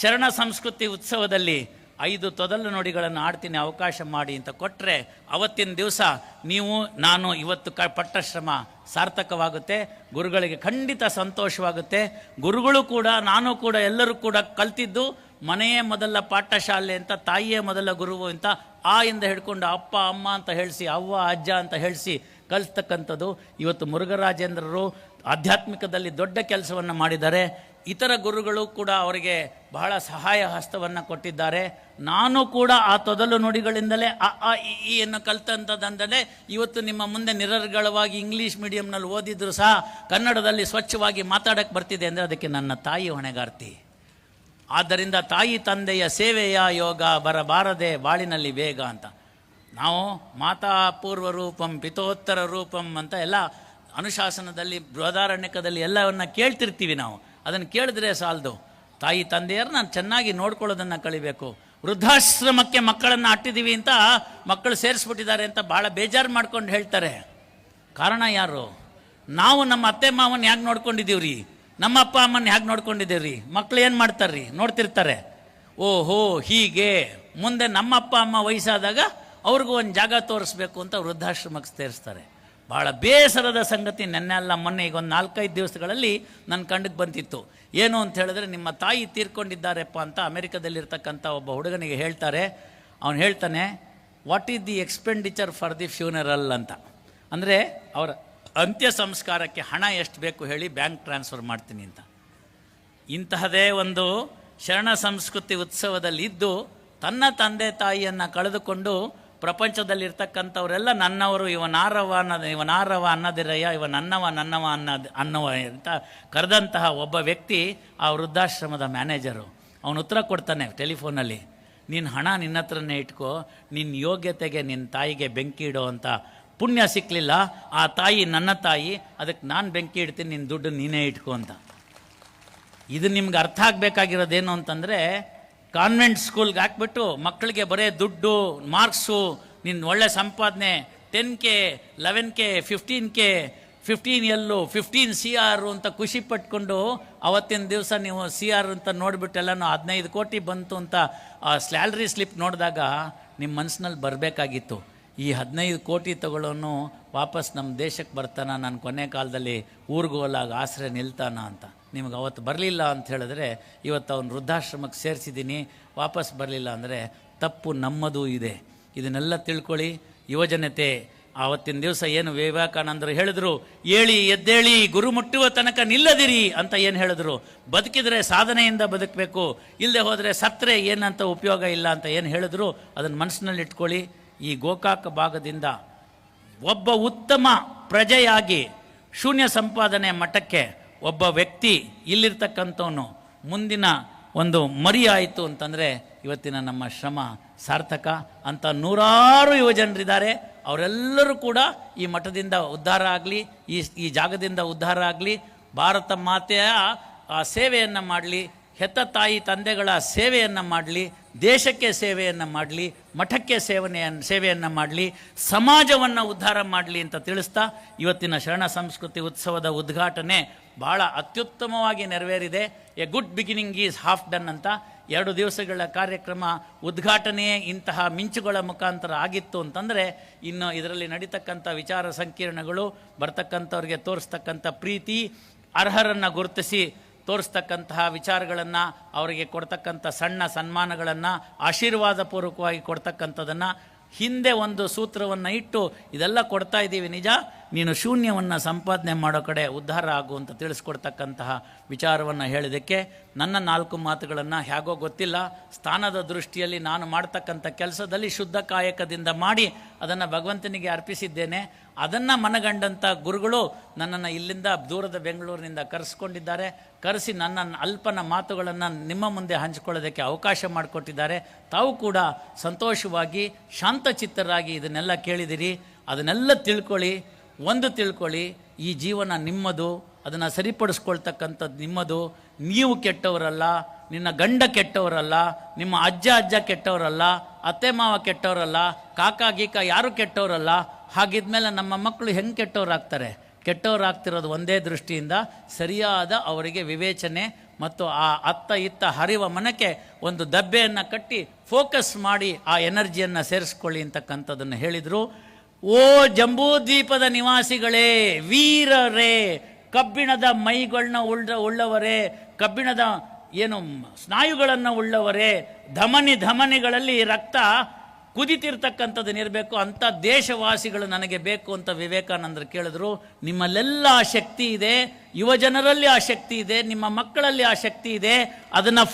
ಶರಣ ಸಂಸ್ಕೃತಿ ಉತ್ಸವದಲ್ಲಿ 5 ತೊದಲು ನುಡಿಗಳನ್ನು ಆಡ್ತೀನಿ, ಅವಕಾಶ ಮಾಡಿ ಅಂತ ಕೊಟ್ಟರೆ ಅವತ್ತಿನ ದಿವಸ ನೀವು ನಾನು ಇವತ್ತು ಪಟ್ಟ ಶ್ರಮ ಸಾರ್ಥಕವಾಗುತ್ತೆ. ಗುರುಗಳಿಗೆ ಖಂಡಿತ ಸಂತೋಷವಾಗುತ್ತೆ. ಗುರುಗಳು ಕೂಡ ನಾನು ಕೂಡ ಎಲ್ಲರೂ ಕೂಡ ಕಲ್ತಿದ್ದು ಮನೆಯೇ ಮೊದಲ ಪಾಠಶಾಲೆ ಅಂತ, ತಾಯಿಯೇ ಮೊದಲ ಗುರುವು ಅಂತ, ಆ ಇಂದ ಹಿಡ್ಕೊಂಡು ಅಪ್ಪ ಅಮ್ಮ ಅಂತ ಹೇಳಿಸಿ, ಅವ್ವ ಅಜ್ಜ ಅಂತ ಹೇಳಿಸಿ ಕಲಿಸ್ತಕ್ಕಂಥದ್ದು. ಇವತ್ತು ಮುರುಘರಾಜೇಂದ್ರರು ಆಧ್ಯಾತ್ಮಿಕದಲ್ಲಿ ದೊಡ್ಡ ಕೆಲಸವನ್ನು ಮಾಡಿದ್ದಾರೆ. ಇತರ ಗುರುಗಳು ಕೂಡ ಅವರಿಗೆ ಬಹಳ ಸಹಾಯ ಹಸ್ತವನ್ನು ಕೊಟ್ಟಿದ್ದಾರೆ. ನಾನು ಕೂಡ ಆ ತೊದಲು ನುಡಿಗಳಿಂದಲೇ ಅ ಇ ಈ ಅನ್ನು ಕಲಿತಂಥದ್ದಂದಲೇ ಇವತ್ತು ನಿಮ್ಮ ಮುಂದೆ ನಿರರ್ಗಳವಾಗಿ ಇಂಗ್ಲೀಷ್ ಮೀಡಿಯಂನಲ್ಲಿ ಓದಿದ್ರು ಸಹ ಕನ್ನಡದಲ್ಲಿ ಸ್ವಚ್ಛವಾಗಿ ಮಾತಾಡೋಕ್ಕೆ ಬರ್ತಿದೆ ಅಂದರೆ ಅದಕ್ಕೆ ನನ್ನ ತಾಯಿ ಹೊಣೆಗಾರ್ತಿ. ಆದ್ದರಿಂದ ತಾಯಿ ತಂದೆಯ ಸೇವೆಯ ಯೋಗ ಬರಬಾರದೆ ಬಾಳಿನಲ್ಲಿ ಬೇಗ ಅಂತ. ನಾವು ಮಾತಾ ಪೂರ್ವ ರೂಪಂ ಪಿತೋತ್ತರ ರೂಪಂ ಅಂತ ಎಲ್ಲ ಅನುಶಾಸನದಲ್ಲಿ ಬೃಹದಾರಣ್ಯಕದಲ್ಲಿ ಎಲ್ಲವನ್ನ ಕೇಳ್ತಿರ್ತೀವಿ. ನಾವು ಅದನ್ನು ಕೇಳಿದ್ರೆ ಸಾಲದು. ತಾಯಿ ತಂದೆಯರನ್ನ ಚೆನ್ನಾಗಿ ನೋಡ್ಕೊಳ್ಳೋದನ್ನು ಕಲಿಬೇಕು. ವೃದ್ಧಾಶ್ರಮಕ್ಕೆ ಮಕ್ಕಳನ್ನು ಅಟ್ಟಿದ್ದೀವಿ ಅಂತ ಮಕ್ಕಳು ಸೇರಿಸ್ಬಿಟ್ಟಿದ್ದಾರೆ ಅಂತ ಭಾಳ ಬೇಜಾರು ಮಾಡ್ಕೊಂಡು ಹೇಳ್ತಾರೆ. ಕಾರಣ ಯಾರು? ನಾವು ನಮ್ಮ ಅತ್ತೆ ಮಾವನ ಹೇಗೆ ನೋಡ್ಕೊಂಡಿದ್ದೀವಿ ರೀ, ನಮ್ಮ ಅಪ್ಪ ಅಮ್ಮನ ಹೇಗೆ ನೋಡ್ಕೊಂಡಿದ್ದೀವಿ. ಮಕ್ಕಳು ಏನು ಮಾಡ್ತಾರೆ ರೀ, ನೋಡ್ತಿರ್ತಾರೆ. ಓಹೋ ಹೀಗೆ ಮುಂದೆ ನಮ್ಮ ಅಪ್ಪ ಅಮ್ಮ ವಯಸ್ಸಾದಾಗ ಅವ್ರಿಗೂ ಒಂದು ಜಾಗ ತೋರಿಸ್ಬೇಕು ಅಂತ ವೃದ್ಧಾಶ್ರಮಕ್ಕೆ ಸೇರಿಸ್ತಾರೆ. ಭಾಳ ಬೇಸರದ ಸಂಗತಿ ನೆನ್ನೆಲ್ಲ ಮೊನ್ನೆ ಈಗ ಒಂದು 4-5 ದಿವಸಗಳಲ್ಲಿ ನನ್ನ ಕಣ್ಣಿಗೆ ಬಂದಿತ್ತು. ಏನು ಅಂತ ಹೇಳಿದ್ರೆ, ನಿಮ್ಮ ತಾಯಿ ತೀರ್ಕೊಂಡಿದ್ದಾರೆಪ್ಪ ಅಂತ ಅಮೆರಿಕದಲ್ಲಿರ್ತಕ್ಕಂಥ ಒಬ್ಬ ಹುಡುಗನಿಗೆ ಹೇಳ್ತಾರೆ. ಅವನು ಹೇಳ್ತಾನೆ, what is the expenditure for the funeral ಅಂತ. ಅಂದರೆ ಅವರ ಅಂತ್ಯ ಸಂಸ್ಕಾರಕ್ಕೆ ಹಣ ಎಷ್ಟು ಬೇಕು ಹೇಳಿ, ಬ್ಯಾಂಕ್ ಟ್ರಾನ್ಸ್ಫರ್ ಮಾಡ್ತೀನಿ ಅಂತ. ಇಂತಹದೇ ಒಂದು ಶರಣ ಸಂಸ್ಕೃತಿ ಉತ್ಸವದಲ್ಲಿದ್ದು ತನ್ನ ತಂದೆ ತಾಯಿಯನ್ನು ಕಳೆದುಕೊಂಡು ಪ್ರಪಂಚದಲ್ಲಿರ್ತಕ್ಕಂಥವರೆಲ್ಲ ನನ್ನವರು, ಇವನಾರವ ಅನ್ನೋದಿರಯ್ಯ, ಇವ ನನ್ನವ ಅನ್ನವ ಅಂತ ಕರೆದಂತಹ ಒಬ್ಬ ವ್ಯಕ್ತಿ ಆ ವೃದ್ಧಾಶ್ರಮದ ಮ್ಯಾನೇಜರು. ಅವನು ಉತ್ತರ ಕೊಡ್ತಾನೆ ಟೆಲಿಫೋನಲ್ಲಿ, ನಿನ್ನ ಹಣ ನಿನ್ನ ಹತ್ರನೇ ಇಟ್ಕೋ, ನಿನ್ನ ಯೋಗ್ಯತೆಗೆ ನಿನ್ನ ತಾಯಿಗೆ ಬೆಂಕಿ ಇಡೋ ಅಂತ ಪುಣ್ಯ ಸಿಕ್ಕಲಿಲ್ಲ, ಆ ತಾಯಿ ನನ್ನ ತಾಯಿ, ಅದಕ್ಕೆ ನಾನು ಬೆಂಕಿ ಇಡ್ತೀನಿ, ನಿನ್ನ ದುಡ್ಡು ನೀನೇ ಇಟ್ಕೋ ಅಂತ. ಇದು ನಿಮ್ಗೆ ಅರ್ಥ ಆಗಬೇಕಾಗಿರೋದೇನು ಅಂತಂದರೆ, ಕಾನ್ವೆಂಟ್ ಸ್ಕೂಲ್ಗೆ ಹಾಕ್ಬಿಟ್ಟು ಮಕ್ಕಳಿಗೆ ಬರೀ ದುಡ್ಡು, ಮಾರ್ಕ್ಸು, ನಿನ್ನ ಒಳ್ಳೆ ಸಂಪಾದನೆ, 10K 11K 15K 15 15 CR ಅಂತ ಖುಷಿ ಪಟ್ಕೊಂಡು ಅವತ್ತಿನ ದಿವಸ ನೀವು CR ಅಂತ ನೋಡಿಬಿಟ್ಟೆಲ್ಲನೂ 15 ಕೋಟಿ ಬಂತು ಅಂತ ಆ ಸ್ಯಾಲ್ರಿ ಸ್ಲಿಪ್ ನೋಡಿದಾಗ ನಿಮ್ಮ ಮನಸ್ಸಿನಲ್ಲಿ ಬರಬೇಕಾಗಿತ್ತು, ಈ 15 ಕೋಟಿ ತಗೊಳ್ಳೋನು ವಾಪಸ್ ನಮ್ಮ ದೇಶಕ್ಕೆ ಬರ್ತಾನ, ನಾನು ಕೊನೆ ಕಾಲದಲ್ಲಿ ಊರಿಗೆ ಹೋಲಾಗ ಆಶ್ರಯ ನಿಲ್ತಾನ ಅಂತ. ನಿಮಗೆ ಅವತ್ತು ಬರಲಿಲ್ಲ ಅಂತ ಹೇಳಿದ್ರೆ, ಇವತ್ತು ಅವನು ವೃದ್ಧಾಶ್ರಮಕ್ಕೆ ಸೇರಿಸಿದ್ದೀನಿ, ವಾಪಸ್ ಬರಲಿಲ್ಲ ಅಂದರೆ ತಪ್ಪು ನಮ್ಮದೂ ಇದೆ. ಇದನ್ನೆಲ್ಲ ತಿಳ್ಕೊಳ್ಳಿ. ಯುವಜನತೆ ಆವತ್ತಿನ ದಿವಸ ಏನು ವಿವೇಕಾನಂದರು ಹೇಳಿದ್ರು, ಏಳಿ ಎದ್ದೇಳಿ ಗುರು ಮುಟ್ಟುವ ತನಕ ನಿಲ್ಲದಿರಿ ಅಂತ ಏನು ಹೇಳಿದ್ರು, ಬದುಕಿದರೆ ಸಾಧನೆಯಿಂದ ಬದುಕಬೇಕು, ಇಲ್ಲದೆ ಹೋದರೆ ಸತ್ತರೆ ಏನಂತ ಉಪಯೋಗ ಇಲ್ಲ ಅಂತ ಏನು ಹೇಳಿದ್ರು, ಅದನ್ನು ಮನಸ್ಸಿನಲ್ಲಿ ಇಟ್ಕೊಳ್ಳಿ. ಈ ಗೋಕಾಕ ಭಾಗದಿಂದ ಒಬ್ಬ ಉತ್ತಮ ಪ್ರಜೆಯಾಗಿ ಶೂನ್ಯ ಸಂಪಾದನೆ ಮಟ್ಟಕ್ಕೆ ಒಬ್ಬ ವ್ಯಕ್ತಿ ಇಲ್ಲಿರ್ತಕ್ಕಂಥವನು ಮುಂದಿನ ಒಂದು ಮರಿ ಆಯಿತು ಅಂತಂದರೆ ಇವತ್ತಿನ ನಮ್ಮ ಶ್ರಮ ಸಾರ್ಥಕ ಅಂತ. ನೂರಾರು ಯುವಜನರಿದ್ದಾರೆ, ಅವರೆಲ್ಲರೂ ಕೂಡ ಈ ಮಠದಿಂದ ಉದ್ಧಾರ ಆಗಲಿ, ಈ ಜಾಗದಿಂದ ಉದ್ಧಾರ ಆಗಲಿ, ಭಾರತ ಮಾತೆಯ ಆ ಸೇವೆಯನ್ನು ಮಾಡಲಿ, ಹೆತ್ತ ತಾಯಿ ತಂದೆಗಳ ಸೇವೆಯನ್ನು ಮಾಡಲಿ, ದೇಶಕ್ಕೆ ಸೇವೆಯನ್ನು ಮಾಡಲಿ, ಮಠಕ್ಕೆ ಸೇವೆಯನ್ನು ಮಾಡಲಿ, ಸಮಾಜವನ್ನು ಉದ್ಧಾರ ಮಾಡಲಿ ಅಂತ ತಿಳಿಸ್ತಾ ಇವತ್ತಿನ ಶರಣ ಸಂಸ್ಕೃತಿ ಉತ್ಸವದ ಉದ್ಘಾಟನೆ ಭಾಳ ಅತ್ಯುತ್ತಮವಾಗಿ ನೆರವೇರಿದೆ. A good beginning is half done ಅಂತ 2 ದಿವಸಗಳ ಕಾರ್ಯಕ್ರಮ ಉದ್ಘಾಟನೆಯೇ ಇಂತಹ ಮಿಂಚುಗಳ ಮುಖಾಂತರ ಆಗಿತ್ತು ಅಂತಂದರೆ, ಇನ್ನು ಇದರಲ್ಲಿ ನಡೀತಕ್ಕಂಥ ವಿಚಾರ ಸಂಕಿರಣಗಳು, ಬರ್ತಕ್ಕಂಥವ್ರಿಗೆ ತೋರಿಸ್ತಕ್ಕಂಥ ಪ್ರೀತಿ, ಅರ್ಹರನ್ನು ಗುರುತಿಸಿ ತೋರಿಸ್ತಕ್ಕಂತಹ ವಿಚಾರಗಳನ್ನು, ಅವರಿಗೆ ಕೊಡ್ತಕ್ಕಂಥ ಸಣ್ಣ ಸನ್ಮಾನಗಳನ್ನು, ಆಶೀರ್ವಾದ ಪೂರ್ವಕವಾಗಿ ಕೊಡ್ತಕ್ಕಂಥದ್ದನ್ನು, ಹಿಂದೆ ಒಂದು ಸೂತ್ರವನ್ನು ಇಟ್ಟು ಇದೆಲ್ಲ ಕೊಡ್ತಾ ಇದ್ದೀವಿ ನಿಜ, ನೀನು ಶೂನ್ಯವನ್ನು ಸಂಪಾದನೆ ಮಾಡೋ ಕಡೆ ಉದ್ಧಾರ ಆಗು ಅಂತ ತಿಳಿಸ್ಕೊಡ್ತಕ್ಕಂತಹ ವಿಚಾರವನ್ನು ಹೇಳಿದ್ದಕ್ಕೆ ನನ್ನ 4 ಮಾತುಗಳನ್ನು ಹೇಗೋ ಗೊತ್ತಿಲ್ಲ, ಸ್ಥಾನದ ದೃಷ್ಟಿಯಲ್ಲಿ ನಾನು ಮಾಡ್ತಕ್ಕಂಥ ಕೆಲಸದಲ್ಲಿ ಶುದ್ಧ ಕಾಯಕದಿಂದ ಮಾಡಿ ಅದನ್ನು ಭಗವಂತನಿಗೆ ಅರ್ಪಿಸಿದ್ದೇನೆ. ಅದನ್ನು ಮನಗಂಡಂಥ ಗುರುಗಳು ನನ್ನನ್ನು ಇಲ್ಲಿಂದ ದೂರದ ಬೆಂಗಳೂರಿನಿಂದ ಕರೆಸ್ಕೊಂಡಿದ್ದಾರೆ. ಕರೆಸಿ ನನ್ನ ಅಲ್ಪನ ಮಾತುಗಳನ್ನು ನಿಮ್ಮ ಮುಂದೆ ಹಂಚಿಕೊಳ್ಳೋದಕ್ಕೆ ಅವಕಾಶ ಮಾಡಿಕೊಟ್ಟಿದ್ದಾರೆ. ತಾವು ಕೂಡ ಸಂತೋಷವಾಗಿ ಶಾಂತಚಿತ್ತರಾಗಿ ಇದನ್ನೆಲ್ಲ ಕೇಳಿದಿರಿ. ಅದನ್ನೆಲ್ಲ ತಿಳ್ಕೊಳ್ಳಿ. ಒಂದು ತಿಳ್ಕೊಳ್ಳಿ, ಈ ಜೀವನ ನಿಮ್ಮದು, ಅದನ್ನು ಸರಿಪಡಿಸ್ಕೊಳ್ತಕ್ಕಂಥದ್ದು ನಿಮ್ಮದು. ನೀವು ಕೆಟ್ಟವರಲ್ಲ, ನಿನ್ನ ಗಂಡ ಕೆಟ್ಟವರಲ್ಲ, ನಿಮ್ಮ ಅಜ್ಜ ಕೆಟ್ಟವರಲ್ಲ, ಅತ್ತೆ ಮಾವ ಕೆಟ್ಟವರಲ್ಲ, ಕಾಕ ಗೀಕ ಯಾರು ಕೆಟ್ಟವರಲ್ಲ. ಹಾಗಿದ್ಮೇಲೆ ನಮ್ಮ ಮಕ್ಕಳು ಹೆಂಗೆ ಕೆಟ್ಟವರಾಗ್ತಾರೆ? ಕೆಟ್ಟವರಾಗ್ತಿರೋದು ಒಂದೇ ದೃಷ್ಟಿಯಿಂದ, ಸರಿಯಾದ ಅವರಿಗೆ ವಿವೇಚನೆ ಮತ್ತು ಆ ಅತ್ತ ಇತ್ತ ಹರಿವ ಮನಕ್ಕೆ ಒಂದು ದಬ್ಬೆಯನ್ನು ಕಟ್ಟಿ ಫೋಕಸ್ ಮಾಡಿ ಆ ಎನರ್ಜಿಯನ್ನು ಸೇರಿಸ್ಕೊಳ್ಳಿ ಅಂತಕ್ಕಂಥದ್ದನ್ನು ಹೇಳಿದರು. ಓ ಜಂಬೂದ್ವೀಪದ ನಿವಾಸಿಗಳೇ, ವೀರರೇ, ಕಬ್ಬಿಣದ ಮೈಗಳನ್ನ ಉಳ್ಳವರೇ, ಕಬ್ಬಿಣದ ಸ್ನಾಯುಗಳನ್ನು ಉಳ್ಳವರೇ, ಧಮನಿಗಳಲ್ಲಿ ರಕ್ತ ಕುದಿತಿರ್ತಕ್ಕಂಥದ್ದನ್ನಿರಬೇಕು ಅಂಥ ದೇಶವಾಸಿಗಳು ನನಗೆ ಬೇಕು ಅಂತ ವಿವೇಕಾನಂದರು ಕೇಳಿದ್ರು. ನಿಮ್ಮಲ್ಲೆಲ್ಲ ಆ ಶಕ್ತಿ ಇದೆ, ಯುವಜನರಲ್ಲಿ ಆ ಶಕ್ತಿ ಇದೆ, ನಿಮ್ಮ ಮಕ್ಕಳಲ್ಲಿ ಆ ಶಕ್ತಿ ಇದೆ. ಅದನ್ನು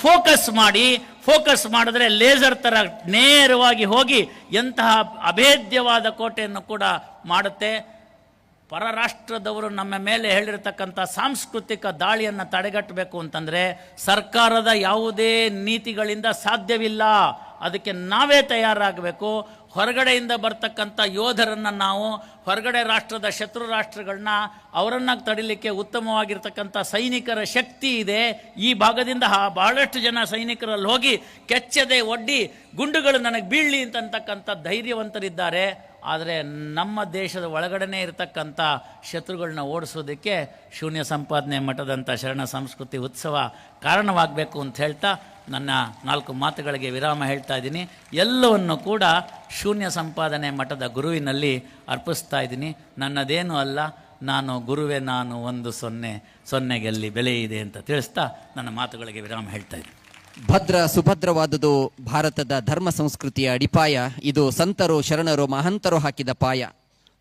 ಫೋಕಸ್ ಮಾಡಿದ್ರೆ ಲೇಸರ್ ಥರ ನೇರವಾಗಿ ಹೋಗಿ ಎಂತಹ ಅಭೇದ್ಯವಾದ ಕೋಟೆಯನ್ನು ಕೂಡ ಮಾಡುತ್ತೆ. ಪರರಾಷ್ಟ್ರದವರು ನಮ್ಮ ಮೇಲೆ ಹೇಳಿರ್ತಕ್ಕಂಥ ಸಾಂಸ್ಕೃತಿಕ ದಾಳಿಯನ್ನು ತಡೆಗಟ್ಟಬೇಕು ಅಂತಂದರೆ ಸರ್ಕಾರದ ಯಾವುದೇ ನೀತಿಗಳಿಂದ ಸಾಧ್ಯವಿಲ್ಲ. ಅದಕ್ಕೆ ನಾವೇ ತಯಾರಾಗಬೇಕು. ಹೊರಗಡೆಯಿಂದ ಬರ್ತಕ್ಕಂಥ ಯೋಧರನ್ನು ನಾವು, ಹೊರಗಡೆ ರಾಷ್ಟ್ರದ ಶತ್ರು ರಾಷ್ಟ್ರಗಳನ್ನ ಅವರನ್ನು ತಡಿಲಿಕ್ಕೆ ಉತ್ತಮವಾಗಿರ್ತಕ್ಕಂಥ ಸೈನಿಕರ ಶಕ್ತಿ ಇದೆ. ಈ ಭಾಗದಿಂದ ಬಹಳಷ್ಟು ಜನ ಸೈನಿಕರಲ್ಲಿ ಹೋಗಿ ಕೆಚ್ಚದೆ ಒಡ್ಡಿ ಗುಂಡುಗಳು ನನಗೆ ಬೀಳಲಿ ಅಂತಕ್ಕಂಥ ಧೈರ್ಯವಂತರಿದ್ದಾರೆ. ಆದರೆ ನಮ್ಮ ದೇಶದ ಒಳಗಡೆನೇ ಇರತಕ್ಕಂಥ ಶತ್ರುಗಳನ್ನ ಓಡಿಸೋದಕ್ಕೆ ಶೂನ್ಯ ಸಂಪಾದನೆ ಮಠದಂಥ ಶರಣ ಸಂಸ್ಕೃತಿ ಉತ್ಸವ ಕಾರಣವಾಗಬೇಕು ಅಂತ ಹೇಳ್ತಾ ನನ್ನ 4 ಮಾತುಗಳಿಗೆ ವಿರಾಮ ಹೇಳ್ತಾ ಇದ್ದೀನಿ. ಎಲ್ಲವನ್ನು ಕೂಡ ಶೂನ್ಯ ಸಂಪಾದನೆ ಮಠದ ಗುರುವಿನಲ್ಲಿ ಅರ್ಪಿಸ್ತಾ ಇದ್ದೀನಿ. ನನ್ನದೇನು ಅಲ್ಲ, ನಾನು ಗುರುವೇ, ನಾನು 1-0 ಗೆಲ್ಲಿ ಬೆಲೆ ಇದೆ ಅಂತ ತಿಳಿಸ್ತಾ ನನ್ನ ಮಾತುಗಳಿಗೆ ವಿರಾಮ ಹೇಳ್ತಾ ಇದ್ದೀನಿ. ಭದ್ರ ಸುಭದ್ರವಾದುದು ಭಾರತದ ಧರ್ಮ ಸಂಸ್ಕೃತಿಯ ಅಡಿಪಾಯ. ಇದು ಸಂತರು ಶರಣರು ಮಹಂತರು ಹಾಕಿದ ಪಾಯ.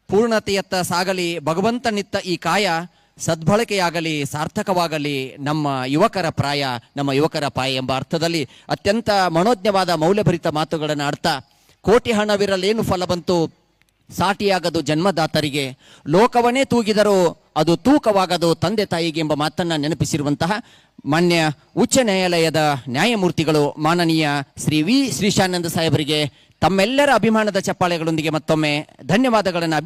ಪೂರ್ಣತೆಯತ್ತ ಸಾಗಲಿ ಭಗವಂತನಿತ್ತ ಈ ಕಾಯ, ಸದ್ಬಳಕೆಯಾಗಲಿ ಸಾರ್ಥಕವಾಗಲಿ ನಮ್ಮ ಯುವಕರ ಪ್ರಾಯ, ನಮ್ಮ ಯುವಕರ ಪಾಯ ಎಂಬ ಅರ್ಥದಲ್ಲಿ ಅತ್ಯಂತ ಮನೋಜ್ಞವಾದ ಮೌಲ್ಯಭರಿತ ಮಾತುಗಳನ್ನು ಆಡ್ತಾ, ಕೋಟಿ ಹಣವಿರಲೇನು ಫಲ ಬಂತು, ಸಾಟಿಯಾಗದು ಜನ್ಮದಾತರಿಗೆ, ಲೋಕವನ್ನೇ ತೂಗಿದರೂ ಅದು ತೂಕವಾಗದು ತಂದೆ ತಾಯಿಗೆ ಎಂಬ ಮಾತನ್ನ ನೆನಪಿಸಿರುವಂತಹ ಮಾನ್ಯ ಉಚ್ಚ ನ್ಯಾಯಾಲಯದ ನ್ಯಾಯಮೂರ್ತಿಗಳು ಮಾನನೀಯ ಶ್ರೀ ವಿ ಶ್ರೀಶಾನಂದ ಸಾಹೇಬರಿಗೆ ತಮ್ಮೆಲ್ಲರ ಅಭಿಮಾನದ ಚಪ್ಪಾಳೆಗಳೊಂದಿಗೆ ಮತ್ತೊಮ್ಮೆ ಧನ್ಯವಾದಗಳನ್ನು